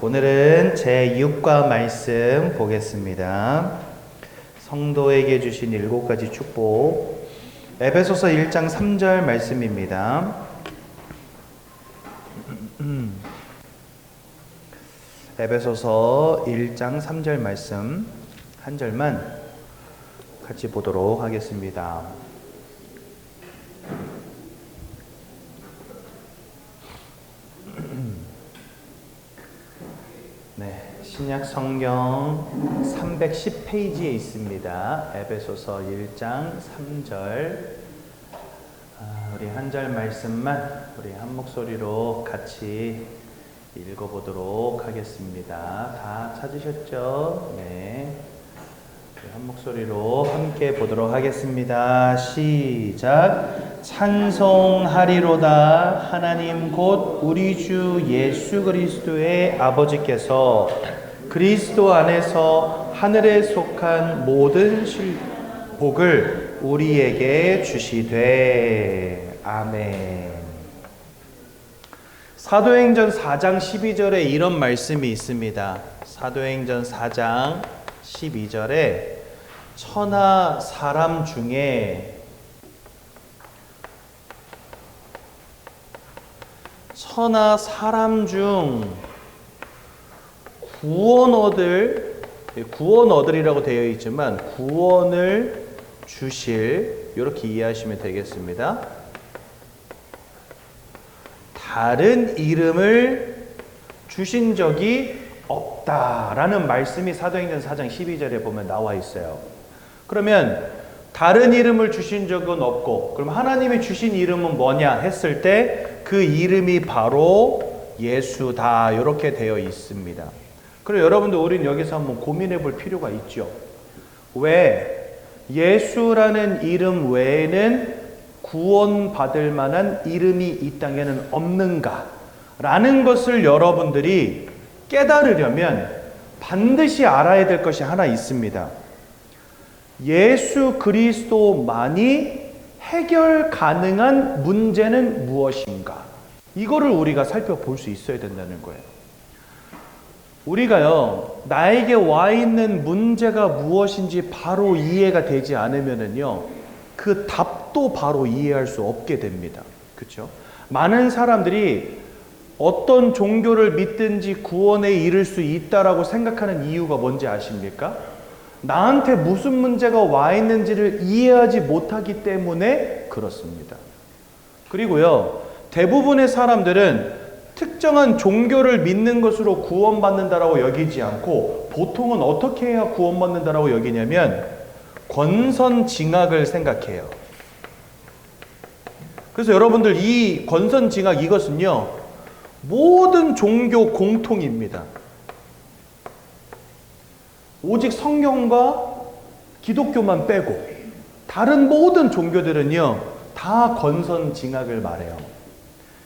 오늘은 제6과 말씀 보겠습니다. 성도에게 주신 7가지 축복, 에베소서 1장 3절 말씀입니다. 에베소서 1장 3절 말씀 한 절만 같이 보도록 하겠습니다. 네, 신약 성경 310페이지에 있습니다. 에베소서 1장 3절. 우리 한 절 말씀만 우리 한 목소리로 같이 읽어보도록 하겠습니다. 다 찾으셨죠? 네. 한 목소리로 함께 보도록 하겠습니다. 시작. 찬송하리로다. 하나님 곧 우리 주 예수 그리스도의 아버지께서 그리스도 안에서 하늘에 속한 모든 복을 우리에게 주시되. 아멘. 사도행전 4장 12절에 이런 말씀이 있습니다. 사도행전 4장 12절에 천하 사람 중 구원 얻으리라고 되어 있지만 구원을 주실, 이렇게 이해하시면 되겠습니다. 다른 이름을 주신 적이 없다라는 말씀이 사도행전 4장 12절에 보면 나와 있어요. 그러면 다른 이름을 주신 적은 없고, 그럼 하나님이 주신 이름은 뭐냐 했을 때 그 이름이 바로 예수다, 이렇게 되어 있습니다. 그리고 여러분들, 우리는 여기서 한번 고민해 볼 필요가 있죠. 왜 예수라는 이름 외에는 구원받을 만한 이름이 이 땅에는 없는가 라는 것을 여러분들이 깨달으려면 반드시 알아야 될 것이 하나 있습니다. 예수 그리스도만이 해결 가능한 문제는 무엇인가? 이거를 우리가 살펴볼 수 있어야 된다는 거예요. 우리가요, 나에게 와 있는 문제가 무엇인지 바로 이해가 되지 않으면은요, 그 답도 바로 이해할 수 없게 됩니다. 그렇죠? 많은 사람들이 어떤 종교를 믿든지 구원에 이를 수 있다라고 생각하는 이유가 뭔지 아십니까? 나한테 무슨 문제가 와 있는지를 이해하지 못하기 때문에 그렇습니다. 그리고요, 대부분의 사람들은 특정한 종교를 믿는 것으로 구원받는다라고 여기지 않고, 보통은 어떻게 해야 구원받는다라고 여기냐면 권선징악을 생각해요. 그래서 여러분들, 이 권선징악, 이것은요 모든 종교 공통입니다. 오직 성경과 기독교만 빼고 다른 모든 종교들은요 다 권선징악을 말해요.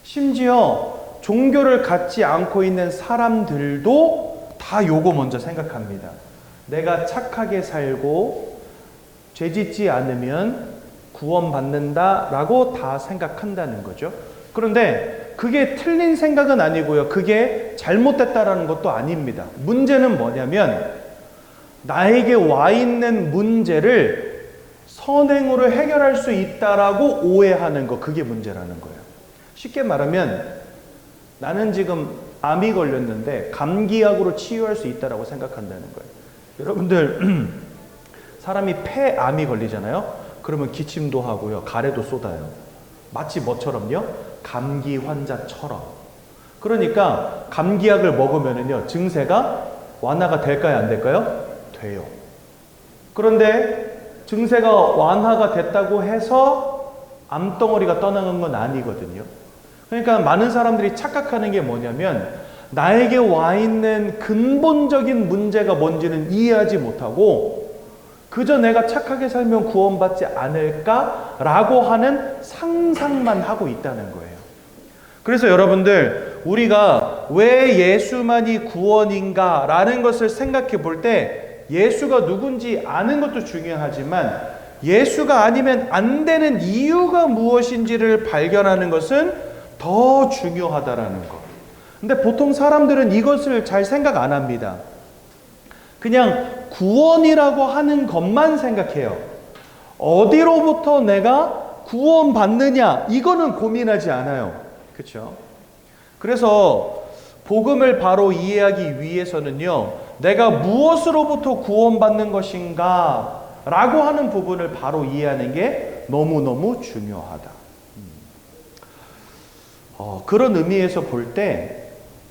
심지어 종교를 갖지 않고 있는 사람들도 다 요거 먼저 생각합니다. 내가 착하게 살고 죄짓지 않으면 구원받는다 라고 다 생각한다는 거죠. 그런데 그게 틀린 생각은 아니고요, 그게 잘못됐다라는 것도 아닙니다. 문제는 뭐냐면 나에게 와 있는 문제를 선행으로 해결할 수 있다라고 오해하는 거, 그게 문제라는 거예요. 쉽게 말하면 나는 지금 암이 걸렸는데 감기약으로 치유할 수 있다라고 생각한다는 거예요. 여러분들, 사람이 폐암이 걸리잖아요. 그러면 기침도 하고요, 가래도 쏟아요. 마치 뭐처럼요? 감기 환자처럼. 그러니까 감기약을 먹으면은요 증세가 완화가 될까요, 안 될까요? 돼요. 그런데 증세가 완화가 됐다고 해서 암덩어리가 떠나는 건 아니거든요. 그러니까 많은 사람들이 착각하는 게 뭐냐면 나에게 와 있는 근본적인 문제가 뭔지는 이해하지 못하고 그저 내가 착하게 살면 구원받지 않을까라고 하는 상상만 하고 있다는 거예요. 그래서 여러분들, 우리가 왜 예수만이 구원인가 라는 것을 생각해 볼 때 예수가 누군지 아는 것도 중요하지만 예수가 아니면 안 되는 이유가 무엇인지를 발견하는 것은 더 중요하다라는 것. 근데 보통 사람들은 이것을 잘 생각 안 합니다. 그냥 구원이라고 하는 것만 생각해요. 어디로부터 내가 구원받느냐, 이거는 고민하지 않아요. 그렇죠? 그래서 복음을 바로 이해하기 위해서는요, 내가 무엇으로부터 구원받는 것인가 라고 하는 부분을 바로 이해하는 게 너무너무 중요하다. 그런 의미에서 볼 때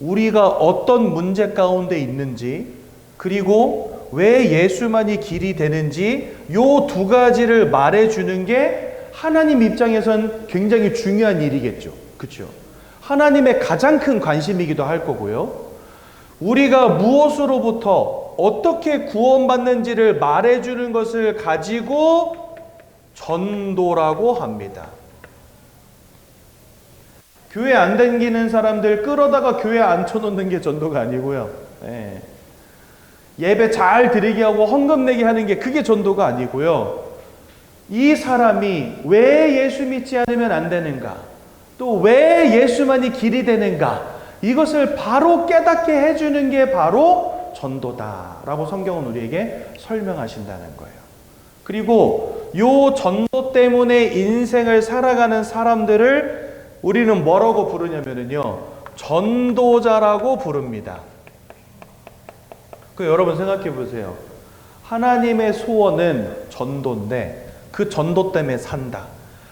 우리가 어떤 문제 가운데 있는지, 그리고 왜 예수만이 길이 되는지 요 두 가지를 말해주는 게 하나님 입장에선 굉장히 중요한 일이겠죠. 그렇죠? 하나님의 가장 큰 관심이기도 할 거고요. 우리가 무엇으로부터 어떻게 구원받는지를 말해주는 것을 가지고 전도라고 합니다. 교회 안 다니는 사람들 끌어다가 교회 앉혀놓는 게 전도가 아니고요. 네. 예배 잘 드리게 하고 헌금 내게 하는 게 그게 전도가 아니고요. 이 사람이 왜 예수 믿지 않으면 안 되는가? 또 왜 예수만이 길이 되는가? 이것을 바로 깨닫게 해주는 게 바로 전도다라고 성경은 우리에게 설명하신다는 거예요. 그리고 요 전도 때문에 인생을 살아가는 사람들을 우리는 뭐라고 부르냐면요, 전도자라고 부릅니다. 여러분 생각해 보세요. 하나님의 소원은 전도인데 그 전도 때문에 산다.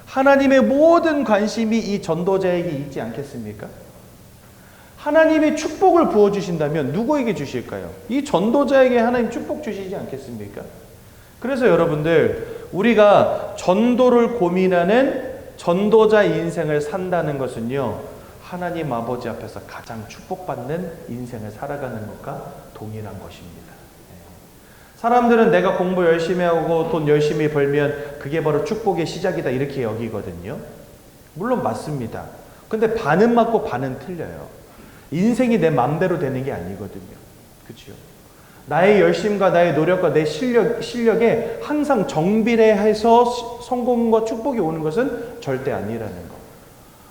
하나님의 모든 관심이 이 전도자에게 있지 않겠습니까? 하나님이 축복을 부어주신다면 누구에게 주실까요? 이 전도자에게 하나님 축복 주시지 않겠습니까? 그래서 여러분들, 우리가 전도를 고민하는 전도자 인생을 산다는 것은요, 하나님 아버지 앞에서 가장 축복받는 인생을 살아가는 것과 동일한 것입니다. 사람들은 내가 공부 열심히 하고 돈 열심히 벌면 그게 바로 축복의 시작이다 이렇게 여기거든요. 물론 맞습니다. 근데 반은 맞고 반은 틀려요. 인생이 내 맘대로 되는 게 아니거든요. 그렇죠? 나의 열심과 나의 노력과 내 실력에 항상 정비례해서 성공과 축복이 오는 것은 절대 아니라는 거.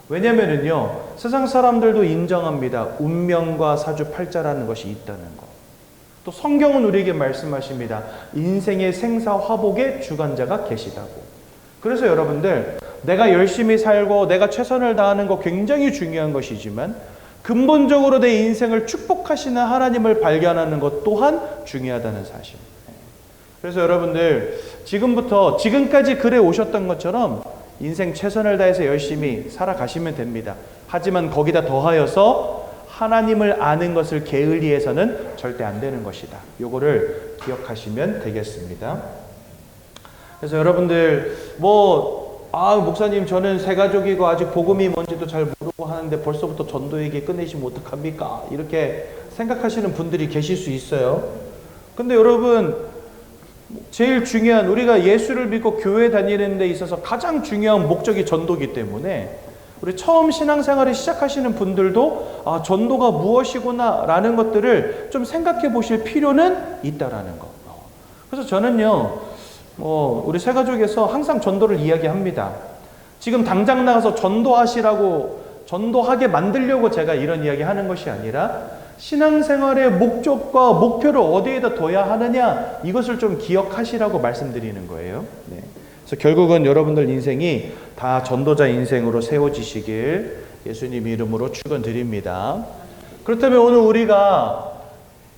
왜냐면은요, 세상 사람들도 인정합니다. 운명과 사주팔자라는 것이 있다는 거. 또 성경은 우리에게 말씀하십니다. 인생의 생사화복의 주관자가 계시다고. 그래서 여러분들, 내가 열심히 살고 내가 최선을 다하는 거 굉장히 중요한 것이지만 근본적으로 내 인생을 축복하시는 하나님을 발견하는 것 또한 중요하다는 사실. 그래서 여러분들, 지금까지 그래 오셨던 것처럼 인생 최선을 다해서 열심히 살아가시면 됩니다. 하지만 거기다 더하여서 하나님을 아는 것을 게을리해서는 절대 안 되는 것이다. 요거를 기억하시면 되겠습니다. 그래서 여러분들, 목사님, 저는 새가족이고 아직 복음이 뭔지도 잘 모르고 하는데 벌써부터 전도 얘기 꺼내시면 어떡합니까? 이렇게 생각하시는 분들이 계실 수 있어요. 근데 여러분, 제일 중요한, 우리가 예수를 믿고 교회 다니는 데 있어서 가장 중요한 목적이 전도이기 때문에 우리 처음 신앙생활을 시작하시는 분들도 전도가 무엇이구나 라는 것들을 좀 생각해 보실 필요는 있다라는 거. 그래서 저는요, 우리 새가족에서 항상 전도를 이야기합니다. 지금 당장 나가서 전도하게 만들려고 제가 이런 이야기 하는 것이 아니라 신앙생활의 목적과 목표를 어디에다 둬야 하느냐, 이것을 좀 기억하시라고 말씀드리는 거예요. 네. 그래서 결국은 여러분들 인생이 다 전도자 인생으로 세워지시길 예수님 이름으로 축원드립니다. 그렇다면 오늘 우리가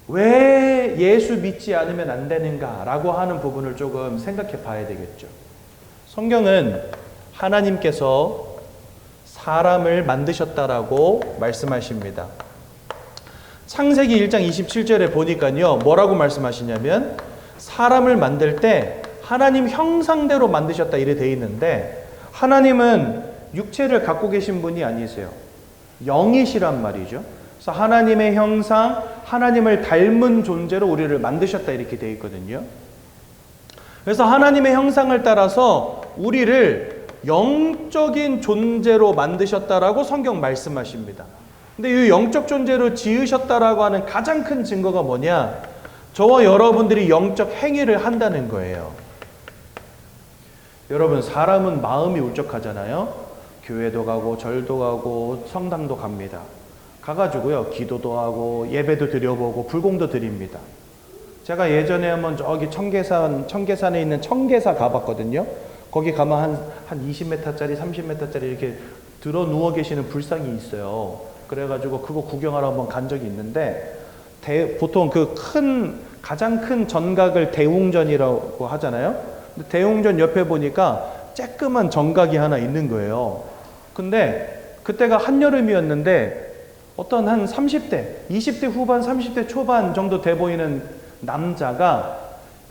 왜 예수 믿지 않으면 안 되는가 라고 하는 부분을 조금 생각해 봐야 되겠죠. 성경은 하나님께서 사람을 만드셨다라고 말씀하십니다. 창세기 1장 27절에 보니까요, 뭐라고 말씀하시냐면 사람을 만들 때 하나님 형상대로 만드셨다 이래 돼 있는데, 하나님은 육체를 갖고 계신 분이 아니세요. 영이시란 말이죠. 그래서 하나님의 형상, 하나님을 닮은 존재로 우리를 만드셨다 이렇게 되어 있거든요. 그래서 하나님의 형상을 따라서 우리를 영적인 존재로 만드셨다라고 성경 말씀하십니다. 근데 이 영적 존재로 지으셨다라고 하는 가장 큰 증거가 뭐냐? 저와 여러분들이 영적 행위를 한다는 거예요. 여러분, 사람은 마음이 울적하잖아요. 교회도 가고 절도 가고 성당도 갑니다. 가가지고요, 기도도 하고 예배도 드려보고 불공도 드립니다. 제가 예전에 한번 저기 청계산에 있는 청계사 가봤거든요. 거기 가면 한 20m짜리, 30m짜리 이렇게 들어 누워 계시는 불상이 있어요. 그래가지고 그거 구경하러 한번 간 적이 있는데, 보통 가장 큰 전각을 대웅전이라고 하잖아요. 근데 대웅전 옆에 보니까 쬐끄만 정각이 하나 있는 거예요. 근데 그때가 한여름이었는데 어떤 한 30대, 20대 후반, 30대 초반 정도 돼 보이는 남자가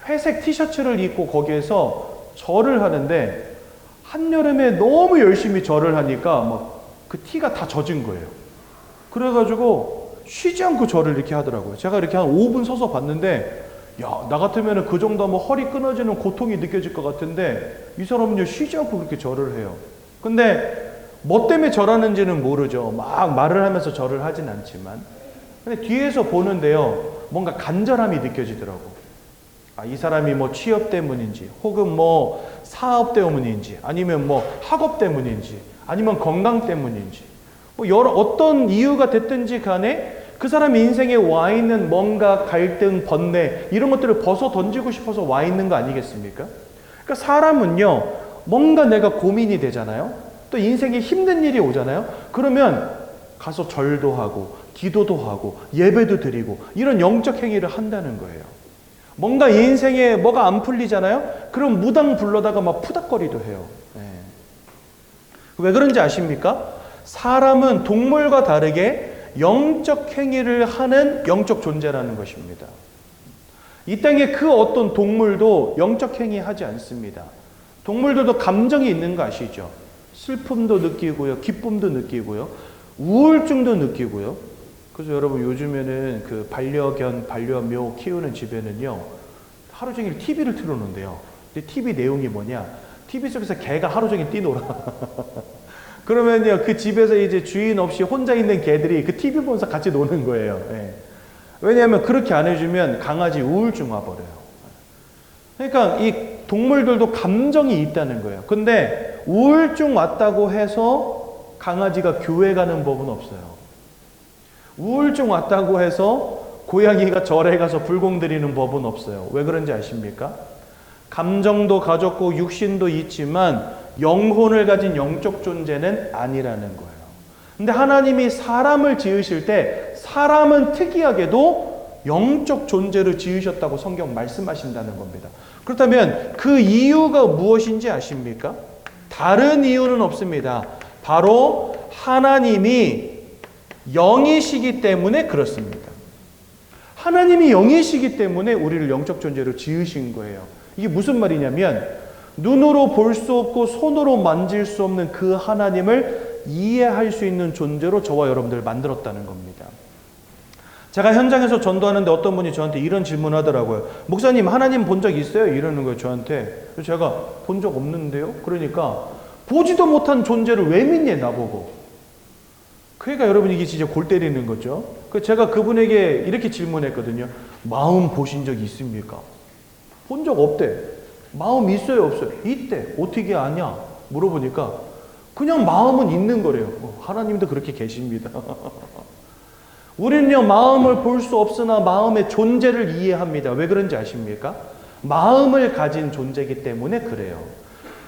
회색 티셔츠를 입고 거기에서 절을 하는데, 한여름에 너무 열심히 절을 하니까 막 그 티가 다 젖은 거예요. 그래가지고 쉬지 않고 절을 이렇게 하더라고요. 제가 이렇게 한 5분 서서 봤는데, 야, 나 같으면 그 정도 하면 허리 끊어지는 고통이 느껴질 것 같은데, 이 사람은요, 쉬지 않고 그렇게 절을 해요. 근데 뭐 때문에 절하는지는 모르죠. 막 말을 하면서 절을 하진 않지만. 근데 뒤에서 보는데요, 뭔가 간절함이 느껴지더라고. 아, 이 사람이 뭐 취업 때문인지, 혹은 뭐 사업 때문인지, 아니면 뭐 학업 때문인지, 아니면 건강 때문인지, 뭐 어떤 이유가 됐든지 간에 그 사람 인생에 와 있는 뭔가 갈등, 번뇌, 이런 것들을 벗어 던지고 싶어서 와 있는 거 아니겠습니까? 그러니까 사람은요, 뭔가 내가 고민이 되잖아요. 또 인생에 힘든 일이 오잖아요. 그러면 가서 절도 하고, 기도도 하고, 예배도 드리고, 이런 영적 행위를 한다는 거예요. 뭔가 인생에 뭐가 안 풀리잖아요. 그럼 무당 불러다가 막 푸닥거리도 해요. 왜 그런지 아십니까? 사람은 동물과 다르게 영적 행위를 하는 영적 존재라는 것입니다. 이 땅에 그 어떤 동물도 영적 행위 하지 않습니다. 동물들도 감정이 있는 거 아시죠? 슬픔도 느끼고요, 기쁨도 느끼고요, 우울증도 느끼고요. 그래서 여러분, 요즘에는 그 반려견, 반려묘 키우는 집에는요, 하루 종일 TV를 틀어놓는데요. 근데 TV 내용이 뭐냐? TV 속에서 개가 하루 종일 뛰놀아. 그러면요, 그 집에서 이제 주인 없이 혼자 있는 개들이 그 TV 보면서 같이 노는 거예요. 왜냐하면 그렇게 안 해주면 강아지 우울증 와버려요. 그러니까 이 동물들도 감정이 있다는 거예요. 근데 우울증 왔다고 해서 강아지가 교회 가는 법은 없어요. 우울증 왔다고 해서 고양이가 절에 가서 불공 드리는 법은 없어요. 왜 그런지 아십니까? 감정도 가졌고 육신도 있지만 영혼을 가진 영적 존재는 아니라는 거예요. 근데 하나님이 사람을 지으실 때 사람은 특이하게도 영적 존재로 지으셨다고 성경 말씀하신다는 겁니다. 그렇다면 그 이유가 무엇인지 아십니까? 다른 이유는 없습니다. 바로 하나님이 영이시기 때문에 그렇습니다. 하나님이 영이시기 때문에 우리를 영적 존재로 지으신 거예요. 이게 무슨 말이냐면, 눈으로 볼 수 없고 손으로 만질 수 없는 그 하나님을 이해할 수 있는 존재로 저와 여러분들을 만들었다는 겁니다. 제가 현장에서 전도하는데 어떤 분이 저한테 이런 질문을 하더라고요. 목사님, 하나님 본 적 있어요? 이러는 거예요, 저한테. 그래서 제가 본 적 없는데요? 그러니까 보지도 못한 존재를 왜 믿니, 나보고. 그러니까 여러분, 이게 진짜 골 때리는 거죠. 그래서 제가 그분에게 이렇게 질문했거든요. 마음 보신 적 있습니까? 본 적 없대. 마음 있어요, 없어요? 있대. 어떻게 아냐? 물어보니까 그냥 마음은 있는 거래요. 하나님도 그렇게 계십니다. 우리는요, 마음을 볼 수 없으나 마음의 존재를 이해합니다. 왜 그런지 아십니까? 마음을 가진 존재이기 때문에 그래요.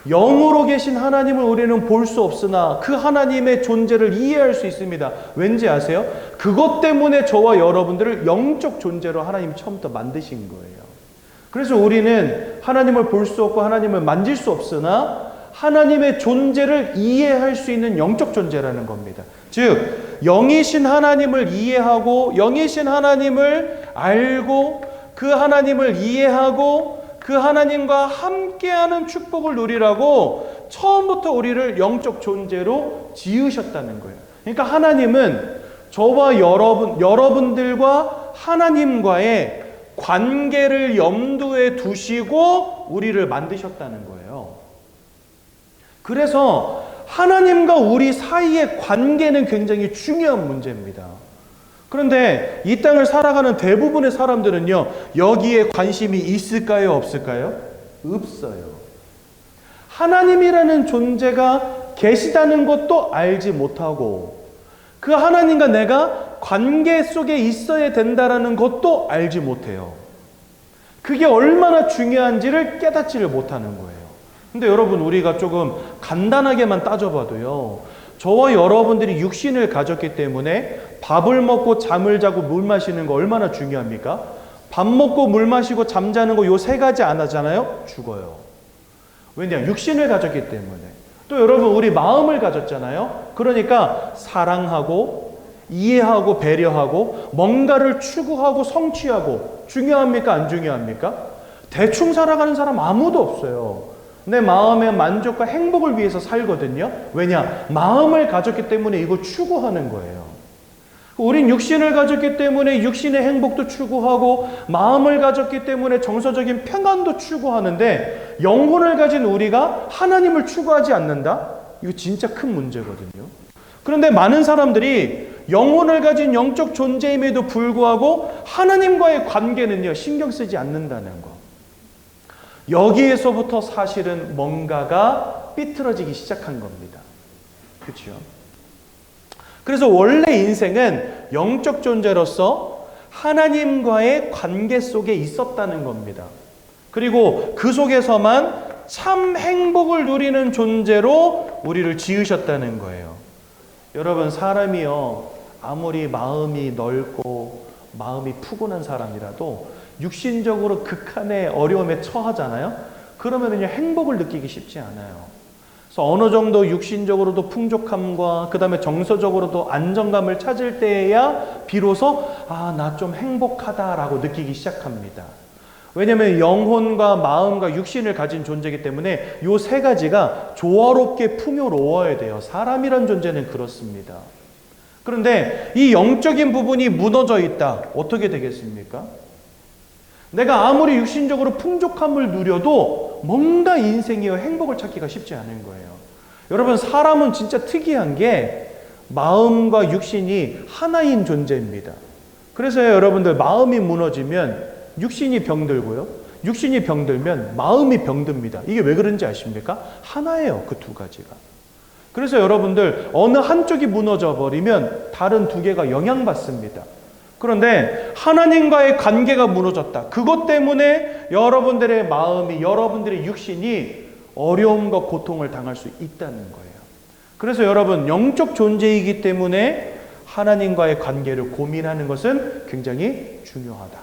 영으로 계신 하나님을 우리는 볼 수 없으나 그 하나님의 존재를 이해할 수 있습니다. 왠지 아세요? 그것 때문에 저와 여러분들을 영적 존재로 하나님이 처음부터 만드신 거예요. 그래서 우리는 하나님을 볼 수 없고 하나님을 만질 수 없으나 하나님의 존재를 이해할 수 있는 영적 존재라는 겁니다. 즉, 영이신 하나님을 이해하고 영이신 하나님을 알고 그 하나님을 이해하고 그 하나님과 함께하는 축복을 누리라고 처음부터 우리를 영적 존재로 지으셨다는 거예요. 그러니까 하나님은 저와 여러분들과 하나님과의 관계를 염두에 두시고 우리를 만드셨다는 거예요. 그래서 하나님과 우리 사이의 관계는 굉장히 중요한 문제입니다. 그런데 이 땅을 살아가는 대부분의 사람들은요, 여기에 관심이 있을까요, 없을까요? 없어요. 하나님이라는 존재가 계시다는 것도 알지 못하고, 그 하나님과 내가 관계 속에 있어야 된다라는 것도 알지 못해요. 그게 얼마나 중요한지를 깨닫지를 못하는 거예요. 근데 여러분, 우리가 조금 간단하게만 따져봐도요, 저와 여러분들이 육신을 가졌기 때문에 밥을 먹고 잠을 자고 물 마시는 거 얼마나 중요합니까? 밥 먹고 물 마시고 잠자는 거 요 세 가지 안 하잖아요? 죽어요. 왜냐? 육신을 가졌기 때문에. 또 여러분, 우리 마음을 가졌잖아요? 그러니까 사랑하고 이해하고 배려하고 뭔가를 추구하고 성취하고 중요합니까? 안 중요합니까? 대충 살아가는 사람 아무도 없어요. 내 마음의 만족과 행복을 위해서 살거든요. 왜냐? 마음을 가졌기 때문에 이거 추구하는 거예요. 우린 육신을 가졌기 때문에 육신의 행복도 추구하고 마음을 가졌기 때문에 정서적인 평안도 추구하는데 영혼을 가진 우리가 하나님을 추구하지 않는다? 이거 진짜 큰 문제거든요. 그런데 많은 사람들이 영혼을 가진 영적 존재임에도 불구하고 하나님과의 관계는요, 신경 쓰지 않는다는 거. 여기에서부터 사실은 뭔가가 삐뚤어지기 시작한 겁니다. 그렇죠? 그래서 원래 인생은 영적 존재로서 하나님과의 관계 속에 있었다는 겁니다. 그리고 그 속에서만 참 행복을 누리는 존재로 우리를 지으셨다는 거예요. 여러분, 사람이요, 아무리 마음이 넓고 마음이 푸근한 사람이라도 육신적으로 극한의 어려움에 처하잖아요. 그러면은요, 행복을 느끼기 쉽지 않아요. 그래서 어느 정도 육신적으로도 풍족함과 그 다음에 정서적으로도 안정감을 찾을 때에야 비로소 나 좀 행복하다라고 느끼기 시작합니다. 왜냐하면 영혼과 마음과 육신을 가진 존재이기 때문에 이 세 가지가 조화롭게 풍요로워야 돼요. 사람이란 존재는 그렇습니다. 그런데 이 영적인 부분이 무너져 있다. 어떻게 되겠습니까? 내가 아무리 육신적으로 풍족함을 누려도 뭔가 인생이요, 행복을 찾기가 쉽지 않은 거예요. 여러분, 사람은 진짜 특이한 게 마음과 육신이 하나인 존재입니다. 그래서 여러분들, 마음이 무너지면 육신이 병들고요, 육신이 병들면 마음이 병듭니다. 이게 왜 그런지 아십니까? 하나예요, 그 두 가지가. 그래서 여러분들, 어느 한쪽이 무너져 버리면 다른 두 개가 영향받습니다. 그런데 하나님과의 관계가 무너졌다. 그것 때문에 여러분들의 마음이, 여러분들의 육신이 어려움과 고통을 당할 수 있다는 거예요. 그래서 여러분, 영적 존재이기 때문에 하나님과의 관계를 고민하는 것은 굉장히 중요하다.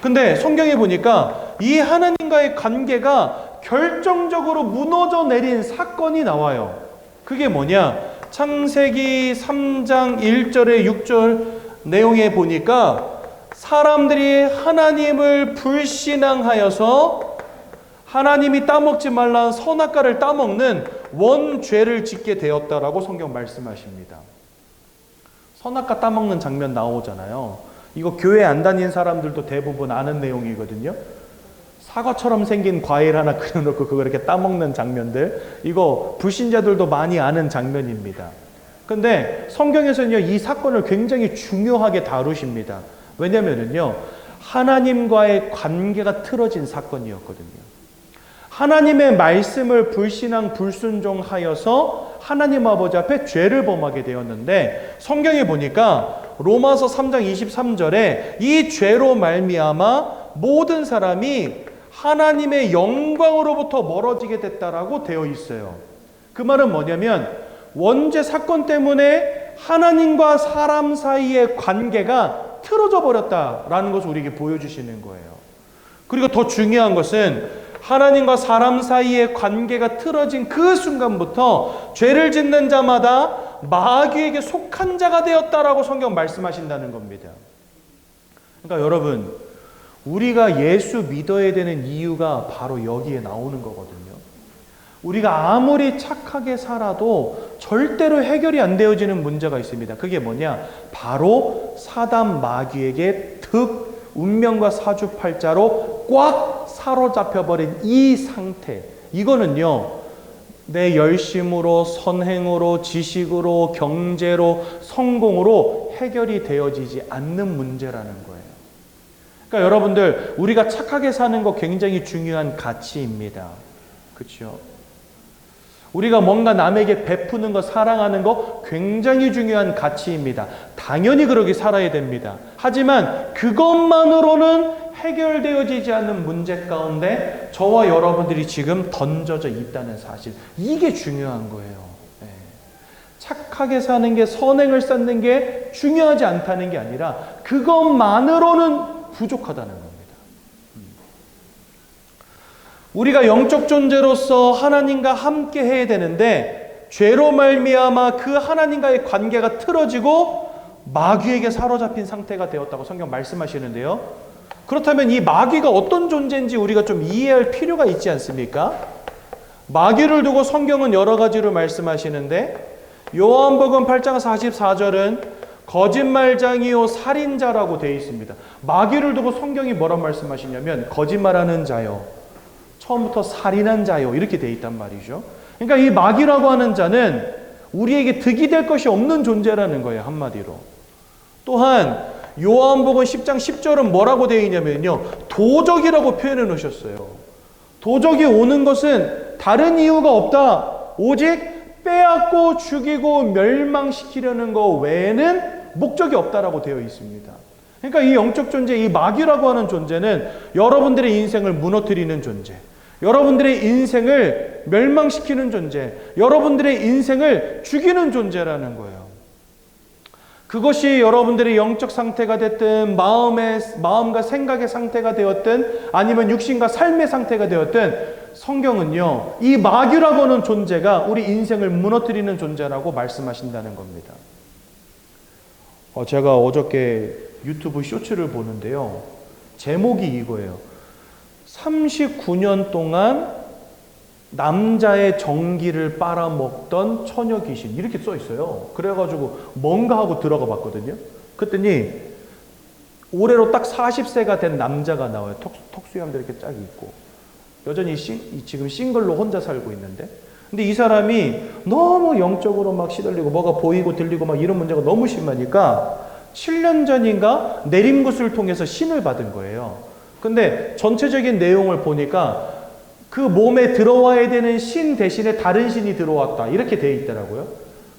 근데 성경에 보니까 이 하나님과의 관계가 결정적으로 무너져 내린 사건이 나와요. 그게 뭐냐? 창세기 3장 1절에 6절 내용에 보니까 사람들이 하나님을 불신앙하여서 하나님이 따먹지 말라는 선악과를 따먹는 원죄를 짓게 되었다라고 성경 말씀하십니다. 선악과 따먹는 장면 나오잖아요. 이거 교회 안 다니는 사람들도 대부분 아는 내용이거든요. 사과처럼 생긴 과일 하나 그려놓고 그거 이렇게 따먹는 장면들, 이거 불신자들도 많이 아는 장면입니다. 근데 성경에서는요, 이 사건을 굉장히 중요하게 다루십니다. 왜냐면은요, 하나님과의 관계가 틀어진 사건이었거든요. 하나님의 말씀을 불신앙, 불순종하여서 하나님 아버지 앞에 죄를 범하게 되었는데, 성경에 보니까 로마서 3장 23절에 이 죄로 말미암아 모든 사람이 하나님의 영광으로부터 멀어지게 됐다라고 되어 있어요. 그 말은 뭐냐면, 원죄 사건 때문에 하나님과 사람 사이의 관계가 틀어져 버렸다라는 것을 우리에게 보여주시는 거예요. 그리고 더 중요한 것은 하나님과 사람 사이의 관계가 틀어진 그 순간부터 죄를 짓는 자마다 마귀에게 속한 자가 되었다라고 성경 말씀하신다는 겁니다. 그러니까 여러분, 우리가 예수 믿어야 되는 이유가 바로 여기에 나오는 거거든요. 우리가 아무리 착하게 살아도 절대로 해결이 안 되어지는 문제가 있습니다. 그게 뭐냐? 바로 사단 마귀에게 운명과 사주팔자로 꽉 사로잡혀버린 이 상태. 이거는요, 내 열심으로, 선행으로, 지식으로, 경제로, 성공으로 해결이 되어지지 않는 문제라는 거예요. 그러니까 여러분들, 우리가 착하게 사는 거 굉장히 중요한 가치입니다. 그렇죠? 우리가 뭔가 남에게 베푸는 것, 사랑하는 것 굉장히 중요한 가치입니다. 당연히 그렇게 살아야 됩니다. 하지만 그것만으로는 해결되어지지 않는 문제 가운데 저와 여러분들이 지금 던져져 있다는 사실, 이게 중요한 거예요. 네. 착하게 사는 게, 선행을 쌓는 게 중요하지 않다는 게 아니라 그것만으로는 부족하다는 겁니다. 우리가 영적 존재로서 하나님과 함께 해야 되는데 죄로 말미암아 그 하나님과의 관계가 틀어지고 마귀에게 사로잡힌 상태가 되었다고 성경 말씀하시는데요. 그렇다면 이 마귀가 어떤 존재인지 우리가 좀 이해할 필요가 있지 않습니까? 마귀를 두고 성경은 여러 가지로 말씀하시는데 요한복음 8장 44절은 거짓말장이요 살인자라고 되어 있습니다. 마귀를 두고 성경이 뭐라 말씀하시냐면 거짓말하는 자요, 처음부터 살인한 자요, 이렇게 되어 있단 말이죠. 그러니까 이 마귀라고 하는 자는 우리에게 득이 될 것이 없는 존재라는 거예요, 한마디로. 또한 요한복음 10장 10절은 뭐라고 되어 있냐면요, 도적이라고 표현해 놓으셨어요. 도적이 오는 것은 다른 이유가 없다. 오직 빼앗고 죽이고 멸망시키려는 것 외에는 목적이 없다라고 되어 있습니다. 그러니까 이 영적 존재, 이 마귀라고 하는 존재는 여러분들의 인생을 무너뜨리는 존재, 여러분들의 인생을 멸망시키는 존재, 여러분들의 인생을 죽이는 존재라는 거예요. 그것이 여러분들의 영적 상태가 됐든 마음과 생각의 상태가 되었든 아니면 육신과 삶의 상태가 되었든 성경은요, 이 마귀라고 하는 존재가 우리 인생을 무너뜨리는 존재라고 말씀하신다는 겁니다. 제가 어저께 유튜브 쇼츠를 보는데요, 제목이 이거예요. 39년 동안 남자의 정기를 빨아먹던 처녀 귀신, 이렇게 써 있어요. 그래가지고 뭔가 하고 들어가 봤거든요. 그랬더니 올해로 딱 40세가 된 남자가 나와요. 턱수염도 이렇게 쫙 있고 여전히 지금 싱글로 혼자 살고 있는데, 근데 이 사람이 너무 영적으로 막 시달리고 뭐가 보이고 들리고 막 이런 문제가 너무 심하니까 7년 전인가 내림굿을 통해서 신을 받은 거예요. 근데 전체적인 내용을 보니까 그 몸에 들어와야 되는 신 대신에 다른 신이 들어왔다, 이렇게 되어 있더라고요.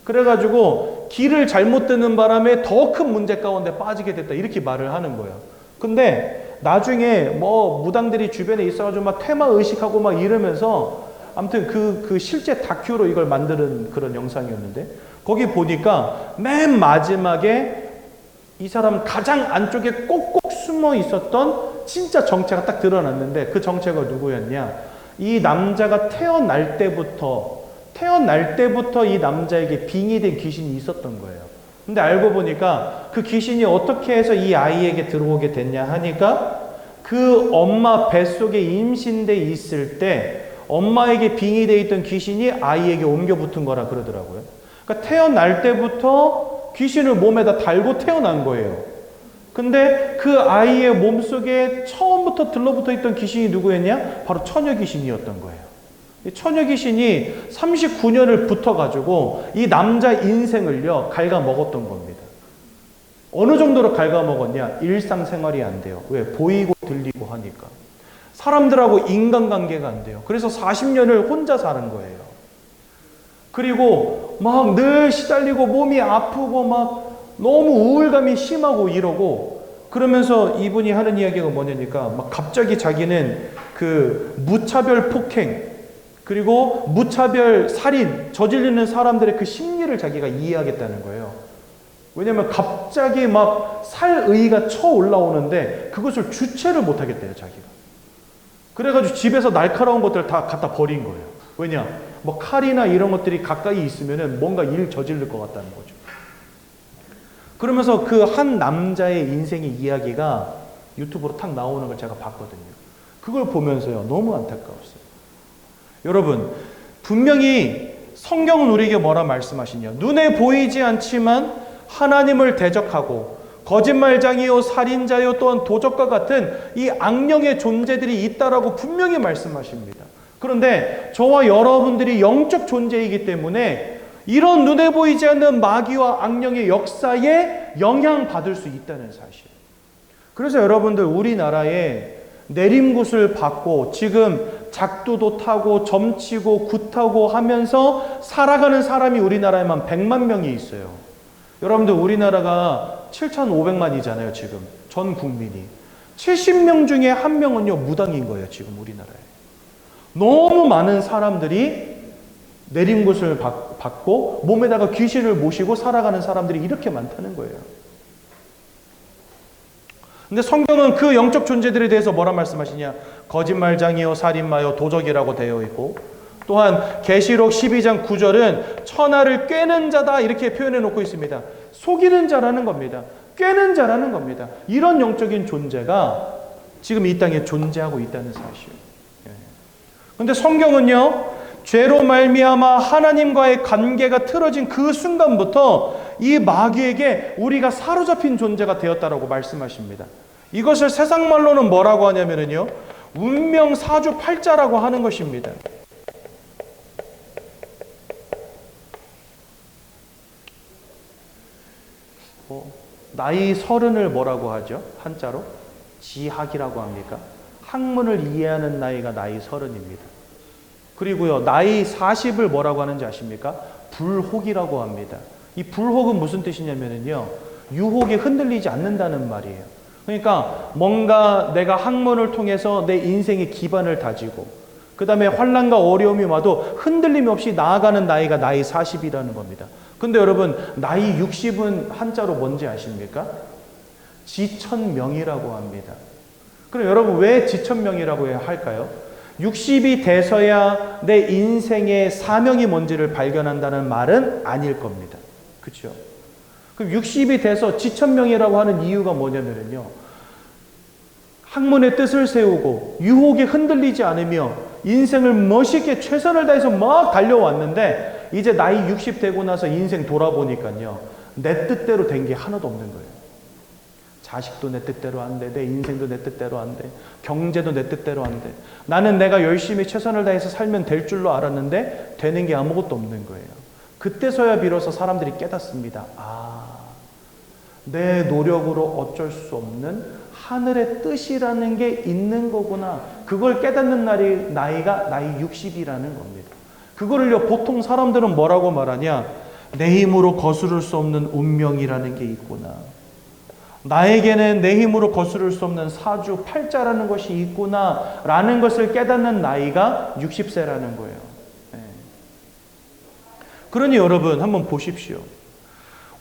그래가지고 길을 잘못 듣는 바람에 더 큰 문제 가운데 빠지게 됐다, 이렇게 말을 하는 거예요. 근데 나중에 뭐 무당들이 주변에 있어가지고 막 퇴마 의식하고 막 이러면서 아무튼 그 실제 다큐로 이걸 만드는 그런 영상이었는데, 거기 보니까 맨 마지막에 이 사람 가장 안쪽에 꼭꼭 숨어 있었던 진짜 정체가 딱 드러났는데, 그 정체가 누구였냐? 이 남자가 태어날 때부터 이 남자에게 빙의된 귀신이 있었던 거예요. 근데 알고 보니까 그 귀신이 어떻게 해서 이 아이에게 들어오게 됐냐 하니까, 그 엄마 뱃속에 임신돼 있을 때 엄마에게 빙의되어 있던 귀신이 아이에게 옮겨 붙은 거라 그러더라고요. 그러니까 태어날 때부터 귀신을 몸에다 달고 태어난 거예요. 근데 그 아이의 몸속에 처음부터 들러붙어 있던 귀신이 누구였냐? 바로 처녀 귀신이었던 거예요. 이 처녀 귀신이 39년을 붙어가지고 이 남자 인생을요 갉아먹었던 겁니다. 어느 정도로 갉아먹었냐? 일상생활이 안 돼요. 왜? 보이고 들리고 하니까. 사람들하고 인간관계가 안 돼요. 그래서 40년을 혼자 사는 거예요. 그리고 막 늘 시달리고 몸이 아프고 막 너무 우울감이 심하고 이러고, 그러면서 이분이 하는 이야기가 뭐냐니까 막 갑자기 자기는 그 무차별 폭행 그리고 무차별 살인 저지르는 사람들의 그 심리를 자기가 이해하겠다는 거예요. 왜냐면 갑자기 막 살의가 쳐 올라오는데 그것을 주체를 못 하겠대요, 자기가. 그래가지고 집에서 날카로운 것들을 다 갖다 버린 거예요. 왜냐? 뭐 칼이나 이런 것들이 가까이 있으면은 뭔가 일 저지를 것 같다는 거죠. 그러면서 그 한 남자의 인생의 이야기가 유튜브로 탁 나오는 걸 제가 봤거든요. 그걸 보면서요, 너무 안타까웠어요. 여러분, 분명히 성경은 우리에게 뭐라 말씀하시냐? 눈에 보이지 않지만 하나님을 대적하고 거짓말장이요 살인자요 또한 도적과 같은 이 악령의 존재들이 있다라고 분명히 말씀하십니다. 그런데 저와 여러분들이 영적 존재이기 때문에 이런 눈에 보이지 않는 마귀와 악령의 역사에 영향받을 수 있다는 사실. 그래서 여러분들, 우리나라에 내림굿을 받고 지금 작두도 타고 점치고 굿하고 하면서 살아가는 사람이 우리나라에만 100만 명이 있어요. 여러분들 우리나라가 7,500만이잖아요. 지금 전 국민이. 70명 중에 한 명은요 무당인 거예요. 지금 우리나라에. 너무 많은 사람들이 내림굿을 받고 몸에다가 귀신을 모시고 살아가는 사람들이 이렇게 많다는 거예요. 근데 성경은 그 영적 존재들에 대해서 뭐라 말씀하시냐? 거짓말장이요 살인마요 도적이라고 되어 있고, 또한 계시록 12장 9절은 천하를 꿰는 자다 이렇게 표현해 놓고 있습니다. 속이는 자라는 겁니다. 꿰는 자라는 겁니다. 이런 영적인 존재가 지금 이 땅에 존재하고 있다는 사실. 그런데 성경은요, 죄로 말미암아 하나님과의 관계가 틀어진 그 순간부터 이 마귀에게 우리가 사로잡힌 존재가 되었다라고 말씀하십니다. 이것을 세상 말로는 뭐라고 하냐면요, 운명 사주팔자라고 하는 것입니다. 나이 30을 뭐라고 하죠? 한자로? 지학이라고 합니까? 학문을 이해하는 나이가 나이 30입니다. 그리고요, 나이 40을 뭐라고 하는지 아십니까? 불혹이라고 합니다. 이 불혹은 무슨 뜻이냐면요, 유혹에 흔들리지 않는다는 말이에요. 그러니까 뭔가 내가 학문을 통해서 내 인생의 기반을 다지고 그 다음에 환난과 어려움이 와도 흔들림 없이 나아가는 나이가 나이 40이라는 겁니다. 근데 여러분, 나이 60은 한자로 뭔지 아십니까? 지천명이라고 합니다. 그럼 여러분, 왜 지천명이라고 할까요? 60이 돼서야 내 인생의 사명이 뭔지를 발견한다는 말은 아닐 겁니다. 그렇죠? 그럼 60이 돼서 지천명이라고 하는 이유가 뭐냐면요, 학문의 뜻을 세우고 유혹에 흔들리지 않으며 인생을 멋있게 최선을 다해서 막 달려왔는데 이제 나이 60 되고 나서 인생 돌아보니까요, 내 뜻대로 된 게 하나도 없는 거예요. 자식도 내 뜻대로 안 돼. 내 인생도 내 뜻대로 안 돼. 경제도 내 뜻대로 안 돼. 나는 내가 열심히 최선을 다해서 살면 될 줄로 알았는데 되는 게 아무것도 없는 거예요. 그때서야 비로소 사람들이 깨닫습니다. 아, 내 노력으로 어쩔 수 없는 하늘의 뜻이라는 게 있는 거구나. 그걸 깨닫는 나이가 나이 60이라는 겁니다. 그거를요, 보통 사람들은 뭐라고 말하냐? 내 힘으로 거스를 수 없는 운명이라는 게 있구나. 나에게는 내 힘으로 거스를 수 없는 사주 팔자라는 것이 있구나 라는 것을 깨닫는 나이가 60세라는 거예요. 네. 그러니 여러분, 한번 보십시오.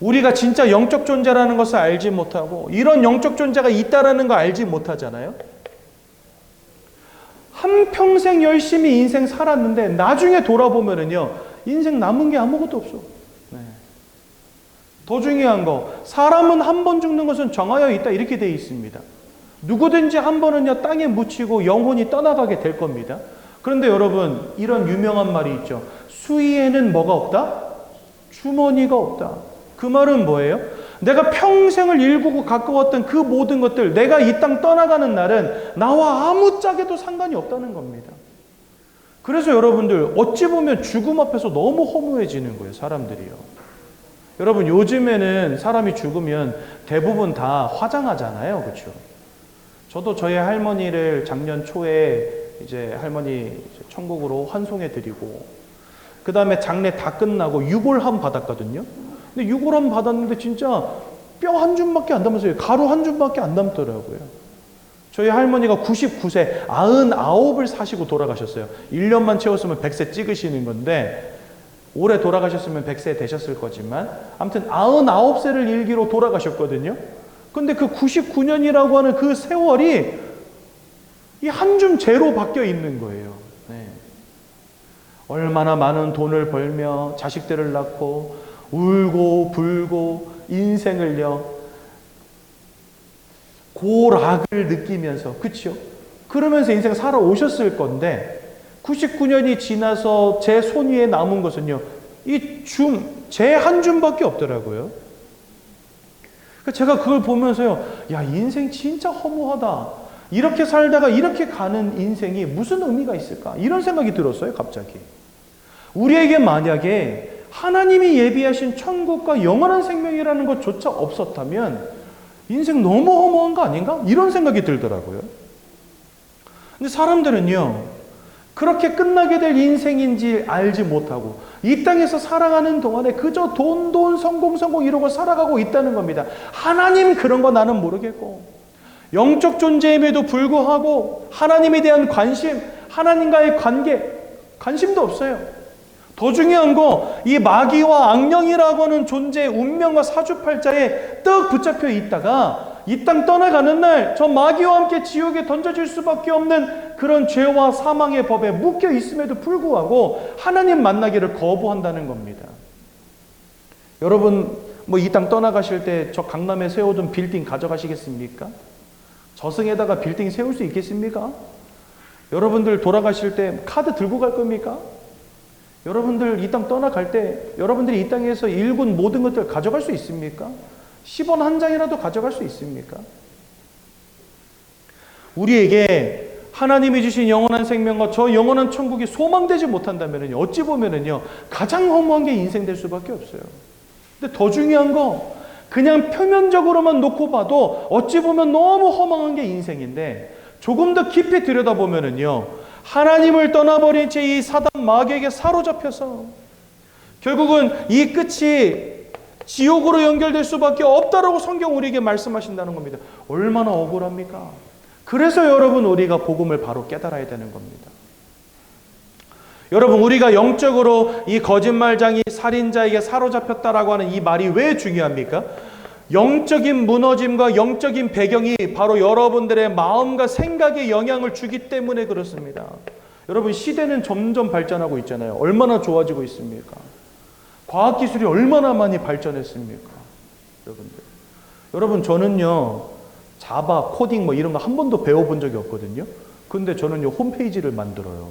우리가 진짜 영적 존재라는 것을 알지 못하고 이런 영적 존재가 있다라는 거 알지 못하잖아요. 한평생 열심히 인생 살았는데 나중에 돌아보면은요, 인생 남은 게 아무것도 없어. 네. 더 중요한 거, 사람은 한 번 죽는 것은 정하여 있다 이렇게 되어 있습니다. 누구든지 한 번은요, 땅에 묻히고 영혼이 떠나가게 될 겁니다. 그런데 여러분, 이런 유명한 말이 있죠. 수의에는 뭐가 없다? 주머니가 없다. 그 말은 뭐예요? 내가 평생을 일구고 가까웠던 그 모든 것들, 내가 이 땅 떠나가는 날은 나와 아무짝에도 상관이 없다는 겁니다. 그래서 여러분들, 어찌 보면 죽음 앞에서 너무 허무해지는 거예요, 사람들이요. 여러분, 요즘에는 사람이 죽으면 대부분 다 화장하잖아요. 그렇죠? 저도 저희 할머니를 작년 초에 이제 할머니 천국으로 환송해 드리고, 그 다음에 장례 다 끝나고 유골함 받았거든요. 근데 유골함 받았는데 진짜 뼈 한 줌밖에 안 남았어요. 가루 한 줌밖에 안 남더라고요. 저희 할머니가 99세 99을 사시고 돌아가셨어요. 1년만 채웠으면 100세 찍으시는 건데 올해 돌아가셨으면 100세 되셨을 거지만 아무튼 99세를 일기로 돌아가셨거든요. 근데 그 99년이라고 하는 그 세월이 이 한 줌 재로 바뀌어 있는 거예요. 네. 얼마나 많은 돈을 벌며 자식들을 낳고 울고 불고 인생을요 고락을 느끼면서, 그렇죠? 그러면서 인생 살아오셨을 건데 99년이 지나서 제 손 위에 남은 것은요, 제 한 줌밖에 없더라고요. 제가 그걸 보면서요, 야, 인생 진짜 허무하다. 이렇게 살다가 이렇게 가는 인생이 무슨 의미가 있을까? 이런 생각이 들었어요, 갑자기. 우리에게 만약에 하나님이 예비하신 천국과 영원한 생명이라는 것조차 없었다면 인생 너무 허무한 거 아닌가? 이런 생각이 들더라고요. 근데 사람들은요, 그렇게 끝나게 될 인생인지 알지 못하고 이 땅에서 살아가는 동안에 그저 돈 성공 이러고 살아가고 있다는 겁니다. 하나님 그런 거 나는 모르겠고 영적 존재임에도 불구하고 하나님에 대한 관심, 하나님과의 관심도 없어요. 더 중요한 거, 이 마귀와 악령이라고 하는 존재의 운명과 사주팔자에 떡 붙잡혀 있다가 이 땅 떠나가는 날 저 마귀와 함께 지옥에 던져질 수밖에 없는 그런 죄와 사망의 법에 묶여 있음에도 불구하고 하나님 만나기를 거부한다는 겁니다. 여러분 뭐 이 땅 떠나가실 때 저 강남에 세워둔 빌딩 가져가시겠습니까? 저승에다가 빌딩 세울 수 있겠습니까? 여러분들 돌아가실 때 카드 들고 갈 겁니까? 여러분들 이 땅 떠나갈 때 여러분들이 이 땅에서 일군 모든 것들 가져갈 수 있습니까? 10원 한 장이라도 가져갈 수 있습니까? 우리에게 하나님이 주신 영원한 생명과 저 영원한 천국이 소망되지 못한다면요, 어찌 보면은요 가장 허무한 게 인생 될 수밖에 없어요. 근데 더 중요한 거, 그냥 표면적으로만 놓고 봐도 어찌 보면 너무 허망한 게 인생인데 조금 더 깊이 들여다보면은요 하나님을 떠나버린 채 이 사단 마귀에게 사로잡혀서 결국은 이 끝이 지옥으로 연결될 수밖에 없다라고 성경 우리에게 말씀하신다는 겁니다. 얼마나 억울합니까? 그래서 여러분 우리가 복음을 바로 깨달아야 되는 겁니다. 여러분 우리가 영적으로 이 거짓말장이 살인자에게 사로잡혔다라고 하는 이 말이 왜 중요합니까? 영적인 무너짐과 영적인 배경이 바로 여러분들의 마음과 생각에 영향을 주기 때문에 그렇습니다. 여러분 시대는 점점 발전하고 있잖아요. 얼마나 좋아지고 있습니까? 과학기술이 얼마나 많이 발전했습니까? 여러분 저는요 자바, 코딩 뭐 이런 거 한 번도 배워본 적이 없거든요. 근데 저는요 홈페이지를 만들어요.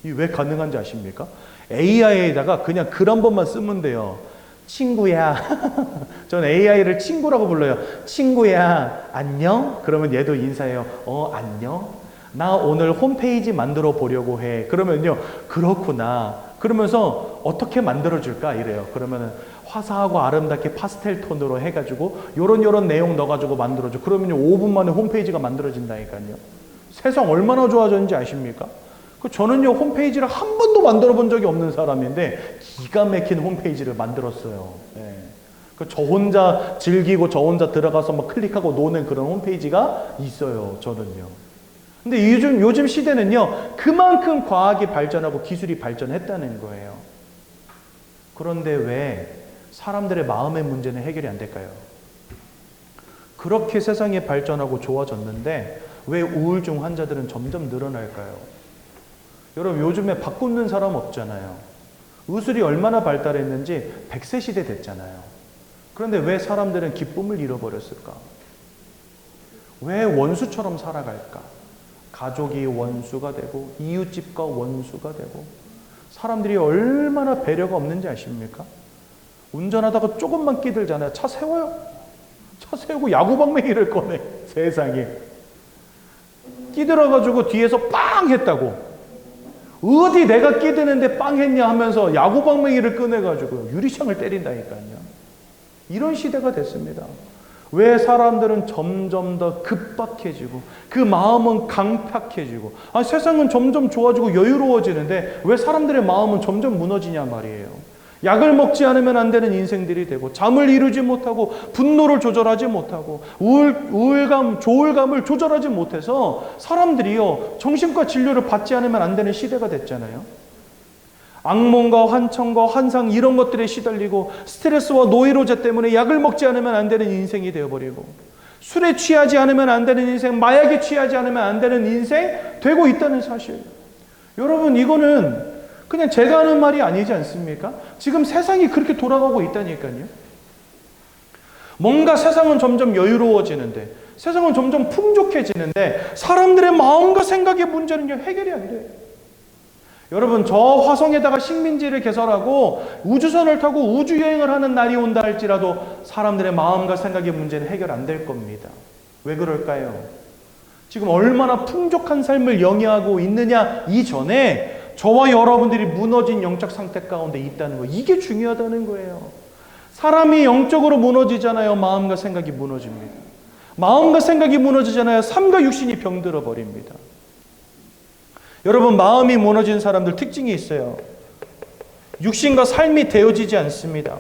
이게 왜 가능한지 아십니까? AI에다가 그냥 글 한 번만 쓰면 돼요. 친구야. 전 AI를 친구라고 불러요. 친구야 안녕? 그러면 얘도 인사해요. 안녕? 나 오늘 홈페이지 만들어 보려고 해. 그러면요 그렇구나. 그러면서 어떻게 만들어줄까 이래요. 그러면은 화사하고 아름답게 파스텔 톤으로 해가지고 요런 내용 넣어가지고 만들어줘. 그러면요 5분 만에 홈페이지가 만들어진다니까요. 세상 얼마나 좋아졌는지 아십니까? 저는요 홈페이지를 한 번도 만들어 본 적이 없는 사람인데 기가 막힌 홈페이지를 만들었어요. 저 혼자 즐기고 저 혼자 들어가서 막 클릭하고 노는 그런 홈페이지가 있어요. 저는요. 근데 요즘 시대는요 그만큼 과학이 발전하고 기술이 발전했다는 거예요. 그런데 왜 사람들의 마음의 문제는 해결이 안 될까요? 그렇게 세상이 발전하고 좋아졌는데 왜 우울증 환자들은 점점 늘어날까요? 여러분 요즘에 바꾸는 사람 없잖아요. 의술이 얼마나 발달했는지 100세 시대 됐잖아요. 그런데 왜 사람들은 기쁨을 잃어버렸을까? 왜 원수처럼 살아갈까? 가족이 원수가 되고 이웃집과 원수가 되고 사람들이 얼마나 배려가 없는지 아십니까? 운전하다가 조금만 끼들잖아요. 차 세워요. 차 세우고 야구방망이를 꺼내. 세상에. 끼들어가지고 뒤에서 빵 했다고. 어디 내가 끼드는데 빵 했냐 하면서 야구방망이를 꺼내가지고 유리창을 때린다니까요. 이런 시대가 됐습니다. 왜 사람들은 점점 더 급박해지고 그 마음은 강팍해지고 세상은 점점 좋아지고 여유로워지는데 왜 사람들의 마음은 점점 무너지냐 말이에요. 약을 먹지 않으면 안 되는 인생들이 되고 잠을 이루지 못하고 분노를 조절하지 못하고 우울감, 조울감을 조절하지 못해서 사람들이요 정신과 진료를 받지 않으면 안 되는 시대가 됐잖아요. 악몽과 환청과 환상 이런 것들에 시달리고 스트레스와 노이로제 때문에 약을 먹지 않으면 안 되는 인생이 되어버리고 술에 취하지 않으면 안 되는 인생, 마약에 취하지 않으면 안 되는 인생 되고 있다는 사실. 여러분 이거는 그냥 제가 하는 말이 아니지 않습니까? 지금 세상이 그렇게 돌아가고 있다니까요. 뭔가 세상은 점점 여유로워지는데 세상은 점점 풍족해지는데 사람들의 마음과 생각의 문제는요 해결이 안 돼요. 여러분 저 화성에다가 식민지를 개설하고 우주선을 타고 우주여행을 하는 날이 온다 할지라도 사람들의 마음과 생각의 문제는 해결 안 될 겁니다. 왜 그럴까요? 지금 얼마나 풍족한 삶을 영위하고 있느냐 이전에 저와 여러분들이 무너진 영적 상태 가운데 있다는 거, 이게 중요하다는 거예요. 사람이 영적으로 무너지잖아요. 마음과 생각이 무너집니다. 마음과 생각이 무너지잖아요. 삶과 육신이 병들어 버립니다. 여러분, 마음이 무너진 사람들 특징이 있어요. 육신과 삶이 되어지지 않습니다.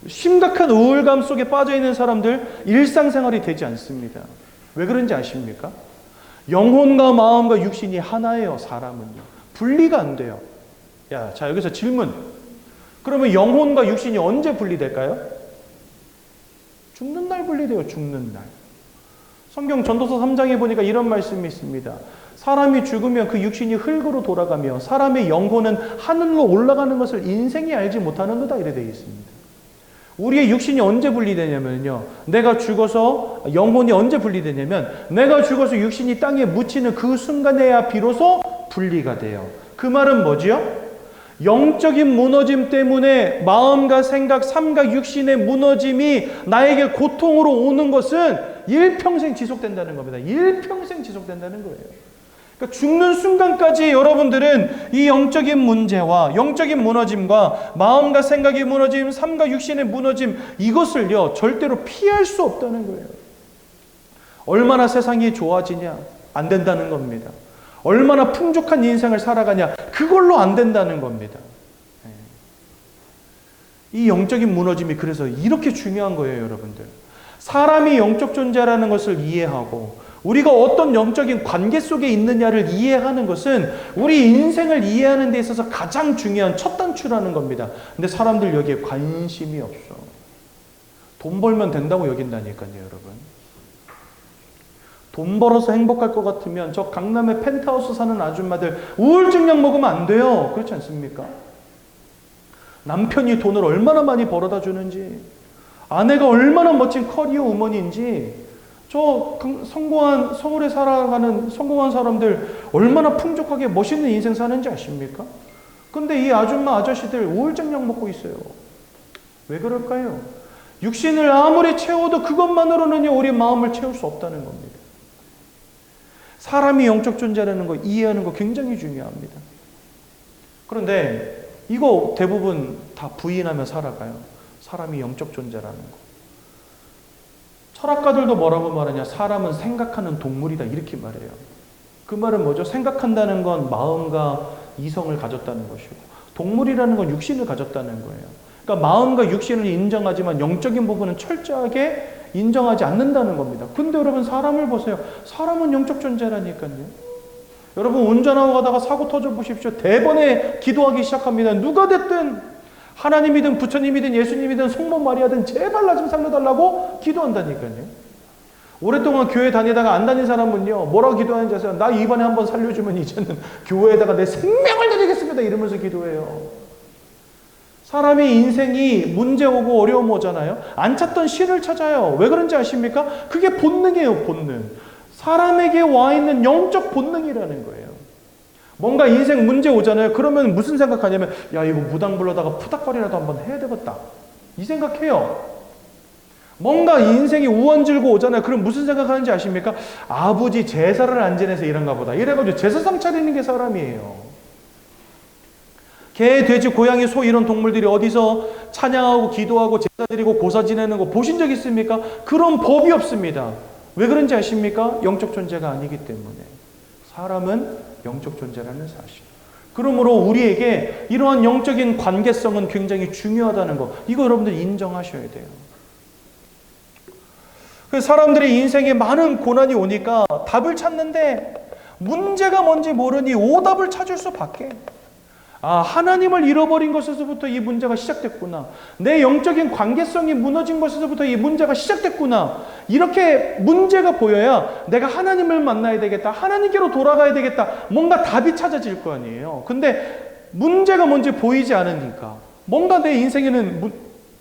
심각한 우울감 속에 빠져있는 사람들 일상생활이 되지 않습니다. 왜 그런지 아십니까? 영혼과 마음과 육신이 하나예요. 사람은요. 분리가 안 돼요. 자, 여기서 질문. 그러면 영혼과 육신이 언제 분리될까요? 죽는 날 분리돼요. 죽는 날. 성경 전도서 3장에 보니까 이런 말씀이 있습니다. 사람이 죽으면 그 육신이 흙으로 돌아가며 사람의 영혼은 하늘로 올라가는 것을 인생이 알지 못하는도다, 이래 되어 있습니다. 우리의 육신이 언제 분리되냐면요, 내가 죽어서 영혼이 언제 분리되냐면 내가 죽어서 육신이 땅에 묻히는 그 순간에야 비로소 분리가 돼요. 그 말은 뭐지요? 영적인 무너짐 때문에 마음과 생각, 삶과 육신의 무너짐이 나에게 고통으로 오는 것은 일평생 지속된다는 겁니다. 일평생 지속된다는 거예요. 그러니까 죽는 순간까지 여러분들은 이 영적인 문제와 영적인 무너짐과 마음과 생각의 무너짐, 삶과 육신의 무너짐, 이것을요 절대로 피할 수 없다는 거예요. 얼마나 세상이 좋아지냐? 안 된다는 겁니다. 얼마나 풍족한 인생을 살아가냐? 그걸로 안 된다는 겁니다. 이 영적인 무너짐이 그래서 이렇게 중요한 거예요, 여러분들. 사람이 영적 존재라는 것을 이해하고 우리가 어떤 영적인 관계 속에 있느냐를 이해하는 것은 우리 인생을 이해하는 데 있어서 가장 중요한 첫 단추라는 겁니다. 근데 사람들 여기에 관심이 없어. 돈 벌면 된다고 여긴다니까요, 여러분. 돈 벌어서 행복할 것 같으면 저 강남에 펜트하우스 사는 아줌마들 우울증약 먹으면 안 돼요. 그렇지 않습니까? 남편이 돈을 얼마나 많이 벌어다 주는지, 아내가 얼마나 멋진 커리어 우먼인지, 저 성공한, 서울에 살아가는 성공한 사람들 얼마나 풍족하게 멋있는 인생 사는지 아십니까? 근데 이 아줌마 아저씨들 우울증약 먹고 있어요. 왜 그럴까요? 육신을 아무리 채워도 그것만으로는 우리 마음을 채울 수 없다는 겁니다. 사람이 영적 존재라는 거 이해하는 거 굉장히 중요합니다. 그런데 이거 대부분 다 부인하며 살아가요. 사람이 영적 존재라는 거. 철학가들도 뭐라고 말하냐? 사람은 생각하는 동물이다, 이렇게 말해요. 그 말은 뭐죠? 생각한다는 건 마음과 이성을 가졌다는 것이고, 동물이라는 건 육신을 가졌다는 거예요. 그러니까 마음과 육신을 인정하지만 영적인 부분은 철저하게 인정하지 않는다는 겁니다. 근데 여러분, 사람을 보세요. 사람은 영적 존재라니까요. 여러분, 운전하고 가다가 사고 터져 보십시오. 대번에 기도하기 시작합니다. 누가 됐든, 하나님이든 부처님이든 예수님이든 성모 마리아든 제발 나 좀 살려달라고 기도한다니까요. 오랫동안 교회 다니다가 안 다닌 사람은요, 뭐라고 기도하는지 아세요? 나 이번에 한번 살려주면 이제는 교회에다가 내 생명을 드리겠습니다, 이러면서 기도해요. 사람의 인생이 문제 오고 어려움 오잖아요. 안 찾던 신을 찾아요. 왜 그런지 아십니까? 그게 본능이에요, 본능. 사람에게 와 있는 영적 본능이라는 거예요. 뭔가 인생 문제 오잖아요. 그러면 무슨 생각하냐면, 야, 이거 무당 불러다가 푸닥거리라도 한번 해야 되겠다, 이 생각해요. 뭔가 인생이 우원질고 오잖아요. 그럼 무슨 생각하는지 아십니까? 아버지 제사를 안 지내서 이런가 보다, 이래가지고 제사상 차리는 게 사람이에요. 개, 돼지, 고양이, 소 이런 동물들이 어디서 찬양하고 기도하고 제사 드리고 고사 지내는 거 보신 적 있습니까? 그런 법이 없습니다. 왜 그런지 아십니까? 영적 존재가 아니기 때문에. 사람은 영적 존재라는 사실. 그러므로 우리에게 이러한 영적인 관계성은 굉장히 중요하다는 거, 이거 여러분들 인정하셔야 돼요. 그래서 사람들이 인생에 많은 고난이 오니까 답을 찾는데 문제가 뭔지 모르니 오답을 찾을 수밖에. 아, 하나님을 잃어버린 것에서부터 이 문제가 시작됐구나. 내 영적인 관계성이 무너진 것에서부터 이 문제가 시작됐구나. 이렇게 문제가 보여야 내가 하나님을 만나야 되겠다, 하나님께로 돌아가야 되겠다, 뭔가 답이 찾아질 거 아니에요. 근데 문제가 뭔지 보이지 않으니까, 뭔가 내 인생에는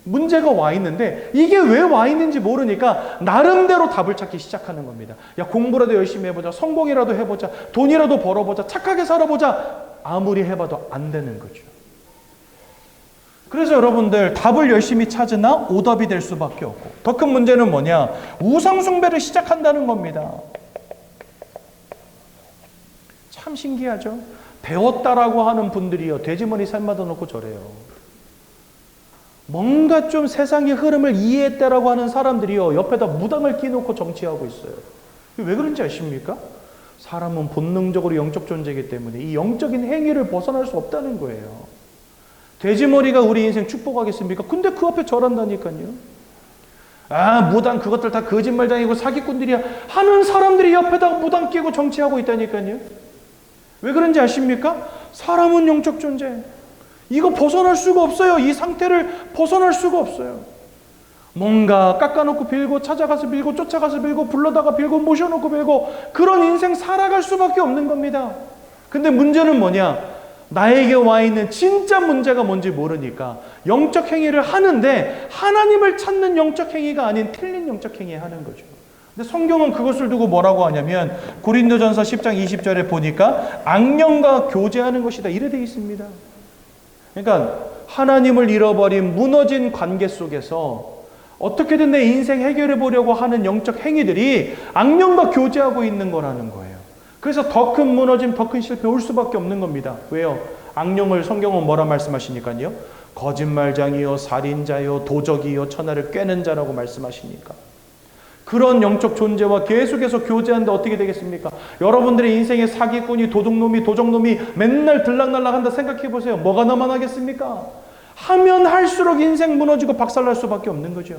문제가 와 있는데 이게 왜 와 있는지 모르니까 나름대로 답을 찾기 시작하는 겁니다. 야, 공부라도 열심히 해보자, 성공이라도 해보자, 돈이라도 벌어보자, 착하게 살아보자. 아무리 해봐도 안 되는 거죠. 그래서 여러분들, 답을 열심히 찾으나 오답이 될 수밖에 없고, 더 큰 문제는 뭐냐? 우상숭배를 시작한다는 겁니다. 참 신기하죠? 배웠다라고 하는 분들이요, 돼지머리 삶아다 놓고 저래요. 뭔가 좀 세상의 흐름을 이해했다라고 하는 사람들이요, 옆에다 무당을 끼놓고 정치하고 있어요. 왜 그런지 아십니까? 사람은 본능적으로 영적 존재이기 때문에 이 영적인 행위를 벗어날 수 없다는 거예요. 돼지머리가 우리 인생 축복하겠습니까? 근데 그 앞에 절한다니까요. 무당 그것들 다 거짓말장이고 사기꾼들이야 하는 사람들이 옆에다가 무당 끼고 정치하고 있다니까요. 왜 그런지 아십니까? 사람은 영적 존재. 이거 벗어날 수가 없어요. 이 상태를 벗어날 수가 없어요. 뭔가 깎아놓고 빌고 찾아가서 빌고 쫓아가서 빌고 불러다가 빌고 모셔놓고 빌고 그런 인생 살아갈 수밖에 없는 겁니다. 근데 문제는 뭐냐? 나에게 와 있는 진짜 문제가 뭔지 모르니까 영적 행위를 하는데 하나님을 찾는 영적 행위가 아닌 틀린 영적 행위 하는 거죠. 근데 성경은 그것을 두고 뭐라고 하냐면 고린도전서 10장 20절에 보니까 악령과 교제하는 것이다 이래 되어 있습니다. 그러니까 하나님을 잃어버린 무너진 관계 속에서 어떻게든 내 인생 해결해 보려고 하는 영적 행위들이 악령과 교제하고 있는 거라는 거예요. 그래서 더 큰 무너짐, 더 큰 실패 올 수밖에 없는 겁니다. 왜요? 악령을 성경은 뭐라 말씀하시니까요? 거짓말장이요, 살인자요, 도적이요, 천하를 꿰는 자라고 말씀하시니까. 그런 영적 존재와 계속해서 교제하는데 어떻게 되겠습니까? 여러분들의 인생에 사기꾼이, 도둑놈이, 도적놈이 맨날 들락날락한다 생각해 보세요. 뭐가 남아나겠습니까? 하면 할수록 인생 무너지고 박살날 수밖에 없는 거죠.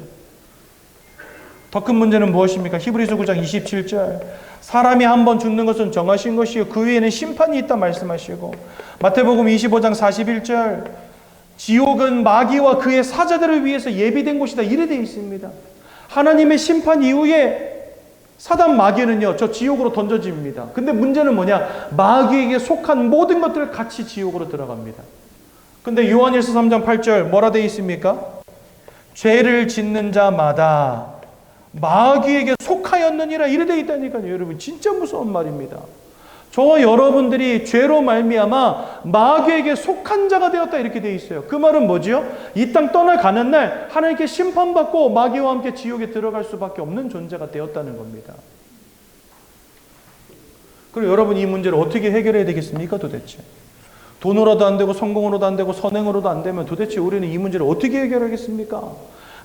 더 큰 문제는 무엇입니까? 히브리서 9장 27절 사람이 한 번 죽는 것은 정하신 것이요 그 위에는 심판이 있다 말씀하시고 마태복음 25장 41절 지옥은 마귀와 그의 사자들을 위해서 예비된 곳이다 이래 되어 있습니다. 하나님의 심판 이후에 사단 마귀는요 저 지옥으로 던져집니다. 근데 문제는 뭐냐? 마귀에게 속한 모든 것들을 같이 지옥으로 들어갑니다. 근데 요한일서 3장 8절 뭐라 되어 있습니까? 죄를 짓는 자마다 마귀에게 속하였느니라 이래 되어 있다니까요. 여러분 진짜 무서운 말입니다. 저와 여러분들이 죄로 말미암아 마귀에게 속한 자가 되었다 이렇게 되어 있어요. 그 말은 뭐지요? 이 땅 떠나가는 날 하나님께 심판받고 마귀와 함께 지옥에 들어갈 수밖에 없는 존재가 되었다는 겁니다. 그리고 여러분 이 문제를 어떻게 해결해야 되겠습니까 도대체? 돈으로도 안 되고 성공으로도 안 되고 선행으로도 안 되면 도대체 우리는 이 문제를 어떻게 해결하겠습니까?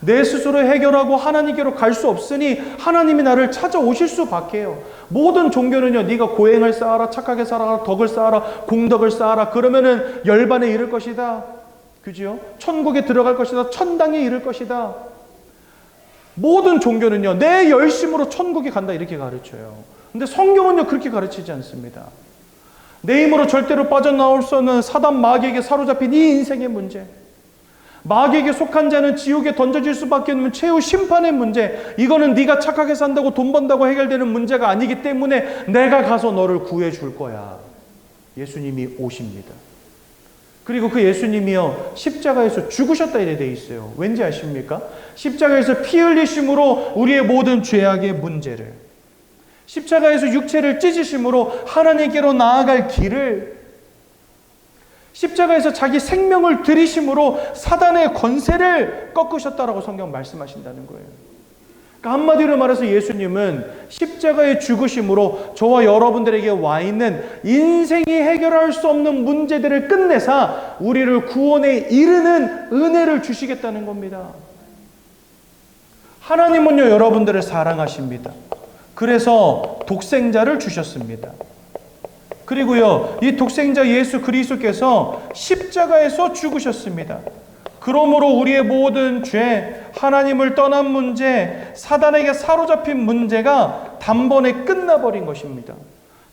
내 스스로 해결하고 하나님께로 갈 수 없으니 하나님이 나를 찾아오실 수밖에요. 모든 종교는요, 네가 고행을 쌓아라, 착하게 살아라, 덕을 쌓아라, 공덕을 쌓아라. 그러면은 열반에 이를 것이다. 그지요? 천국에 들어갈 것이다. 천당에 이를 것이다. 모든 종교는요, 내 열심으로 천국에 간다 이렇게 가르쳐요. 근데 성경은요, 그렇게 가르치지 않습니다. 내 힘으로 절대로 빠져나올 수 없는 사단 마귀에게 사로잡힌 이 인생의 문제. 마귀에게 속한 자는 지옥에 던져질 수밖에 없는 최후 심판의 문제. 이거는 네가 착하게 산다고 돈 번다고 해결되는 문제가 아니기 때문에 내가 가서 너를 구해 줄 거야. 예수님이 오십니다. 그리고 그 예수님이요 십자가에서 죽으셨다 이래 돼 있어요. 왠지 아십니까? 십자가에서 피 흘리심으로 우리의 모든 죄악의 문제를, 십자가에서 육체를 찢으심으로 하나님께로 나아갈 길을, 십자가에서 자기 생명을 들이심으로 사단의 권세를 꺾으셨다라고 성경 말씀하신다는 거예요. 그러니까 한마디로 말해서 예수님은 십자가의 죽으심으로 저와 여러분들에게 와 있는 인생이 해결할 수 없는 문제들을 끝내사 우리를 구원에 이르는 은혜를 주시겠다는 겁니다. 하나님은요 여러분들을 사랑하십니다. 그래서 독생자를 주셨습니다. 그리고요, 이 독생자 예수 그리스도께서 십자가에서 죽으셨습니다. 그러므로 우리의 모든 죄, 하나님을 떠난 문제, 사단에게 사로잡힌 문제가 단번에 끝나버린 것입니다.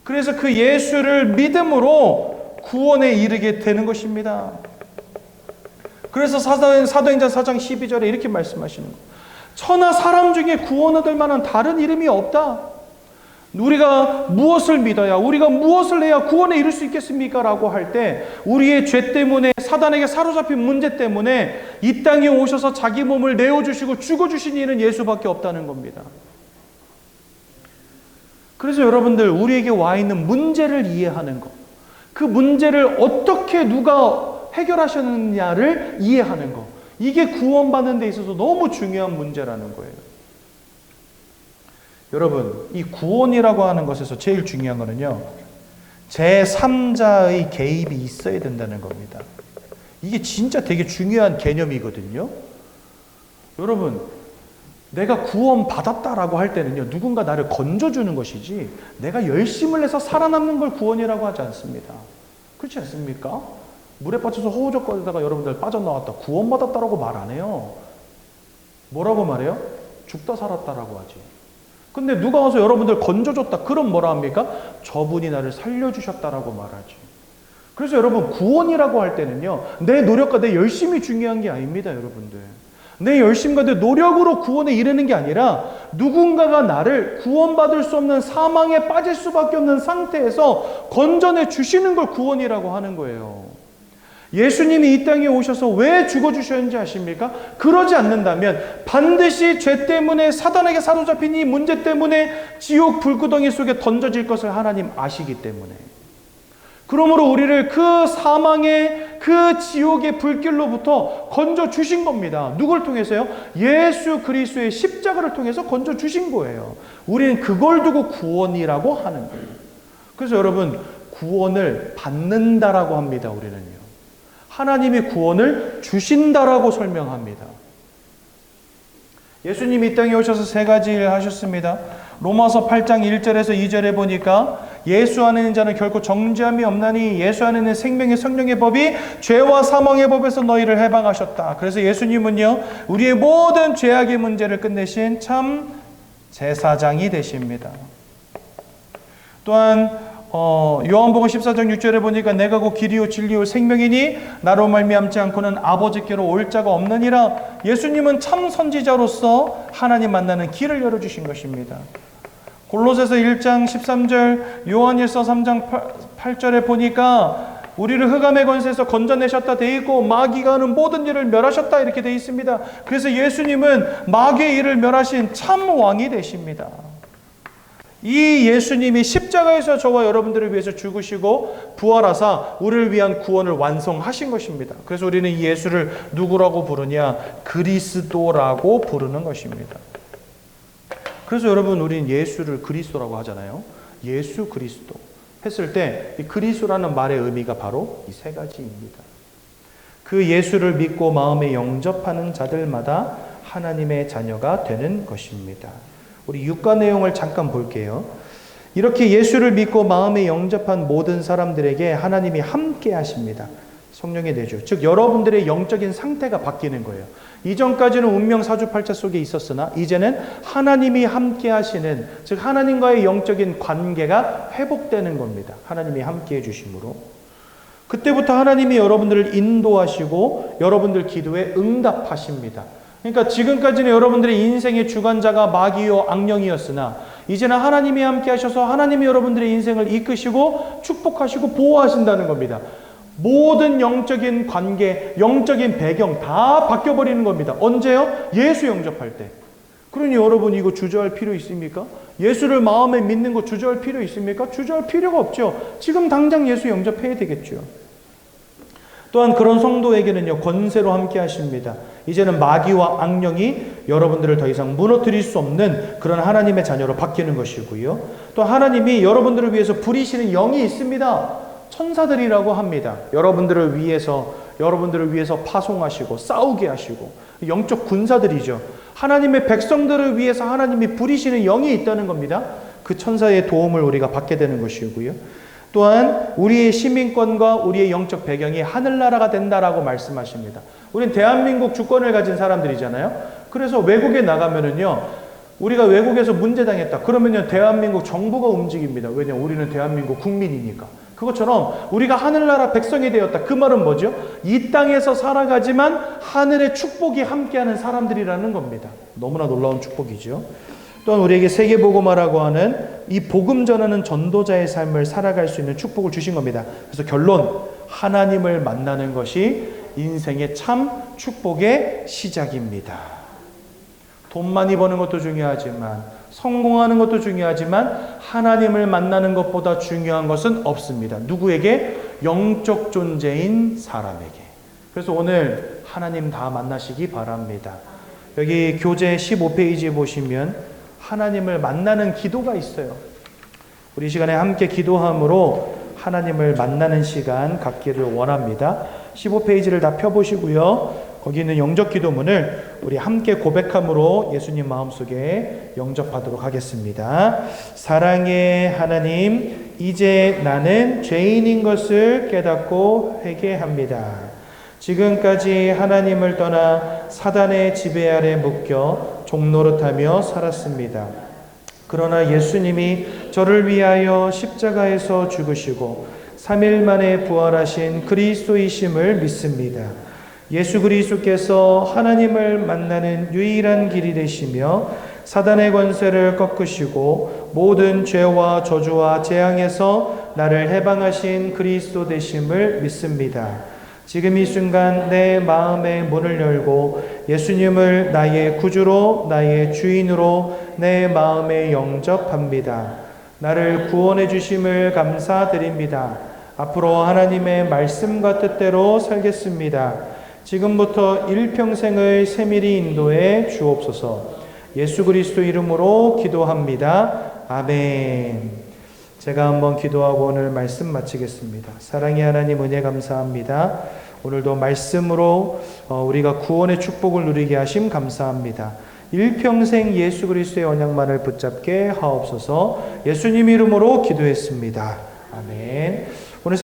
그래서 그 예수를 믿음으로 구원에 이르게 되는 것입니다. 그래서 사도행전 4장 12절에 이렇게 말씀하시는 거예요. 천하 사람 중에 구원 얻을 만한 다른 이름이 없다. 우리가 무엇을 믿어야, 우리가 무엇을 해야 구원에 이를 수 있겠습니까? 라고 할 때 우리의 죄 때문에, 사단에게 사로잡힌 문제 때문에 이 땅에 오셔서 자기 몸을 내어주시고 죽어주신 이는 예수밖에 없다는 겁니다. 그래서 여러분들 우리에게 와 있는 문제를 이해하는 것, 그 문제를 어떻게 누가 해결하셨느냐를 이해하는 것, 이게 구원받는 데 있어서 너무 중요한 문제라는 거예요. 여러분, 이 구원이라고 하는 것에서 제일 중요한 거는요, 제3자의 개입이 있어야 된다는 겁니다. 이게 진짜 되게 중요한 개념이거든요. 여러분, 내가 구원 받았다라고 할 때는요, 누군가 나를 건져주는 것이지 내가 열심을 해서 살아남는 걸 구원이라고 하지 않습니다. 그렇지 않습니까? 물에 빠져서 허우적거리다가 여러분들 빠져나왔다, 구원받았다라고 말 안 해요. 뭐라고 말해요? 죽다 살았다라고 하지. 근데 누가 와서 여러분들 건져줬다, 그럼 뭐라 합니까? 저분이 나를 살려주셨다라고 말하지. 그래서 여러분, 구원이라고 할 때는요, 내 노력과 내 열심이 중요한 게 아닙니다, 여러분들. 내 열심과 내 노력으로 구원에 이르는 게 아니라 누군가가 나를 구원받을 수 없는 사망에 빠질 수밖에 없는 상태에서 건져내 주시는 걸 구원이라고 하는 거예요. 예수님이 이 땅에 오셔서 왜 죽어주셨는지 아십니까? 그러지 않는다면 반드시 죄 때문에 사단에게 사로잡힌 이 문제 때문에 지옥 불구덩이 속에 던져질 것을 하나님 아시기 때문에, 그러므로 우리를 그 사망의 그 지옥의 불길로부터 건져 주신 겁니다. 누굴 통해서요? 예수 그리스도의 십자가를 통해서 건져 주신 거예요. 우리는 그걸 두고 구원이라고 하는 거예요. 그래서 여러분, 구원을 받는다라고 합니다. 우리는요, 하나님이 구원을 주신다라고 설명합니다. 예수님이 이 땅에 오셔서 세 가지 일 하셨습니다. 로마서 8장 1절에서 2절에 보니까 예수 안에 있는 자는 결코 정죄함이 없나니 예수 안에 있는 생명의 성령의 법이 죄와 사망의 법에서 너희를 해방하셨다. 그래서 예수님은요, 우리의 모든 죄악의 문제를 끝내신 참 제사장이 되십니다. 또한 요한복음 14장 6절에 보니까 내가 곧 길이요 진리요 생명이니 나로 말미암지 않고는 아버지께로 올 자가 없느니라. 예수님은 참 선지자로서 하나님 만나는 길을 열어주신 것입니다. 골로새서 1장 13절, 요한일서 3장 8절에 보니까 우리를 흑암의 권세에서 건져내셨다 돼 있고 마귀가 하는 모든 일을 멸하셨다 이렇게 돼 있습니다. 그래서 예수님은 마귀의 일을 멸하신 참 왕이 되십니다. 이 예수님이 십자가에서 저와 여러분들을 위해서 죽으시고 부활하사 우리를 위한 구원을 완성하신 것입니다. 그래서 우리는 이 예수를 누구라고 부르냐? 그리스도라고 부르는 것입니다. 그래서 여러분, 우리는 예수를 그리스도라고 하잖아요. 예수 그리스도 했을 때 이 그리스도라는 말의 의미가 바로 이 세 가지입니다. 그 예수를 믿고 마음에 영접하는 자들마다 하나님의 자녀가 되는 것입니다. 우리 육과 내용을 잠깐 볼게요. 이렇게 예수를 믿고 마음에 영접한 모든 사람들에게 하나님이 함께 하십니다. 성령의 내주, 즉 여러분들의 영적인 상태가 바뀌는 거예요. 이전까지는 운명 사주팔자 속에 있었으나 이제는 하나님이 함께 하시는, 즉 하나님과의 영적인 관계가 회복되는 겁니다. 하나님이 함께 해주심으로. 그때부터 하나님이 여러분들을 인도하시고 여러분들 기도에 응답하십니다. 그러니까 지금까지는 여러분들의 인생의 주관자가 마귀요 악령이었으나 이제는 하나님이 함께 하셔서 하나님이 여러분들의 인생을 이끄시고 축복하시고 보호하신다는 겁니다. 모든 영적인 관계, 영적인 배경 다 바뀌어버리는 겁니다. 언제요? 예수 영접할 때. 그러니 여러분, 이거 주저할 필요 있습니까? 예수를 마음에 믿는 거 주저할 필요 있습니까? 주저할 필요가 없죠. 지금 당장 예수 영접해야 되겠죠. 또한 그런 성도에게는요, 권세로 함께 하십니다. 이제는 마귀와 악령이 여러분들을 더 이상 무너뜨릴 수 없는 그런 하나님의 자녀로 바뀌는 것이고요. 또 하나님이 여러분들을 위해서 부리시는 영이 있습니다. 천사들이라고 합니다. 여러분들을 위해서 파송하시고 싸우게 하시고 영적 군사들이죠. 하나님의 백성들을 위해서 하나님이 부리시는 영이 있다는 겁니다. 그 천사의 도움을 우리가 받게 되는 것이고요. 또한 우리의 시민권과 우리의 영적 배경이 하늘나라가 된다라고 말씀하십니다. 우린 대한민국 주권을 가진 사람들이잖아요. 그래서 외국에 나가면은요, 우리가 외국에서 문제당했다 그러면요, 대한민국 정부가 움직입니다. 왜냐하면 우리는 대한민국 국민이니까. 그것처럼 우리가 하늘나라 백성이 되었다. 그 말은 뭐죠? 이 땅에서 살아가지만 하늘의 축복이 함께하는 사람들이라는 겁니다. 너무나 놀라운 축복이죠. 또한 우리에게 세계복음화라고 하는 이 복음 전하는 전도자의 삶을 살아갈 수 있는 축복을 주신 겁니다. 그래서 결론, 하나님을 만나는 것이 인생의 참 축복의 시작입니다. 돈 많이 버는 것도 중요하지만, 성공하는 것도 중요하지만 하나님을 만나는 것보다 중요한 것은 없습니다. 누구에게? 영적 존재인 사람에게. 그래서 오늘 하나님 다 만나시기 바랍니다. 여기 교재 15페이지에 보시면 하나님을 만나는 기도가 있어요. 우리 이 시간에 함께 기도함으로 하나님을 만나는 시간 갖기를 원합니다. 15페이지를 다 펴보시고요. 거기 있는 영접 기도문을 우리 함께 고백함으로 예수님 마음속에 영접하도록 하겠습니다. 사랑의 하나님, 이제 나는 죄인인 것을 깨닫고 회개합니다. 지금까지 하나님을 떠나 사단의 지배 아래 묶여 종노릇하며 살았습니다. 그러나 예수님이 저를 위하여 십자가에서 죽으시고 3일 만에 부활하신 그리스도이심을 믿습니다. 예수 그리스도께서 하나님을 만나는 유일한 길이 되시며 사단의 권세를 꺾으시고 모든 죄와 저주와 재앙에서 나를 해방하신 그리스도 되심을 믿습니다. 지금 이 순간 내 마음의 문을 열고 예수님을 나의 구주로, 나의 주인으로 내 마음에 영접합니다. 나를 구원해 주심을 감사드립니다. 앞으로 하나님의 말씀과 뜻대로 살겠습니다. 지금부터 일평생을 세밀히 인도해 주옵소서. 예수 그리스도 이름으로 기도합니다. 아멘. 제가 한번 기도하고 오늘 말씀 마치겠습니다. 사랑의 하나님, 은혜 감사합니다. 오늘도 말씀으로 우리가 구원의 축복을 누리게 하심 감사합니다. 일평생 예수 그리스도의 언약만을 붙잡게 하옵소서. 예수님 이름으로 기도했습니다. 아멘. 오늘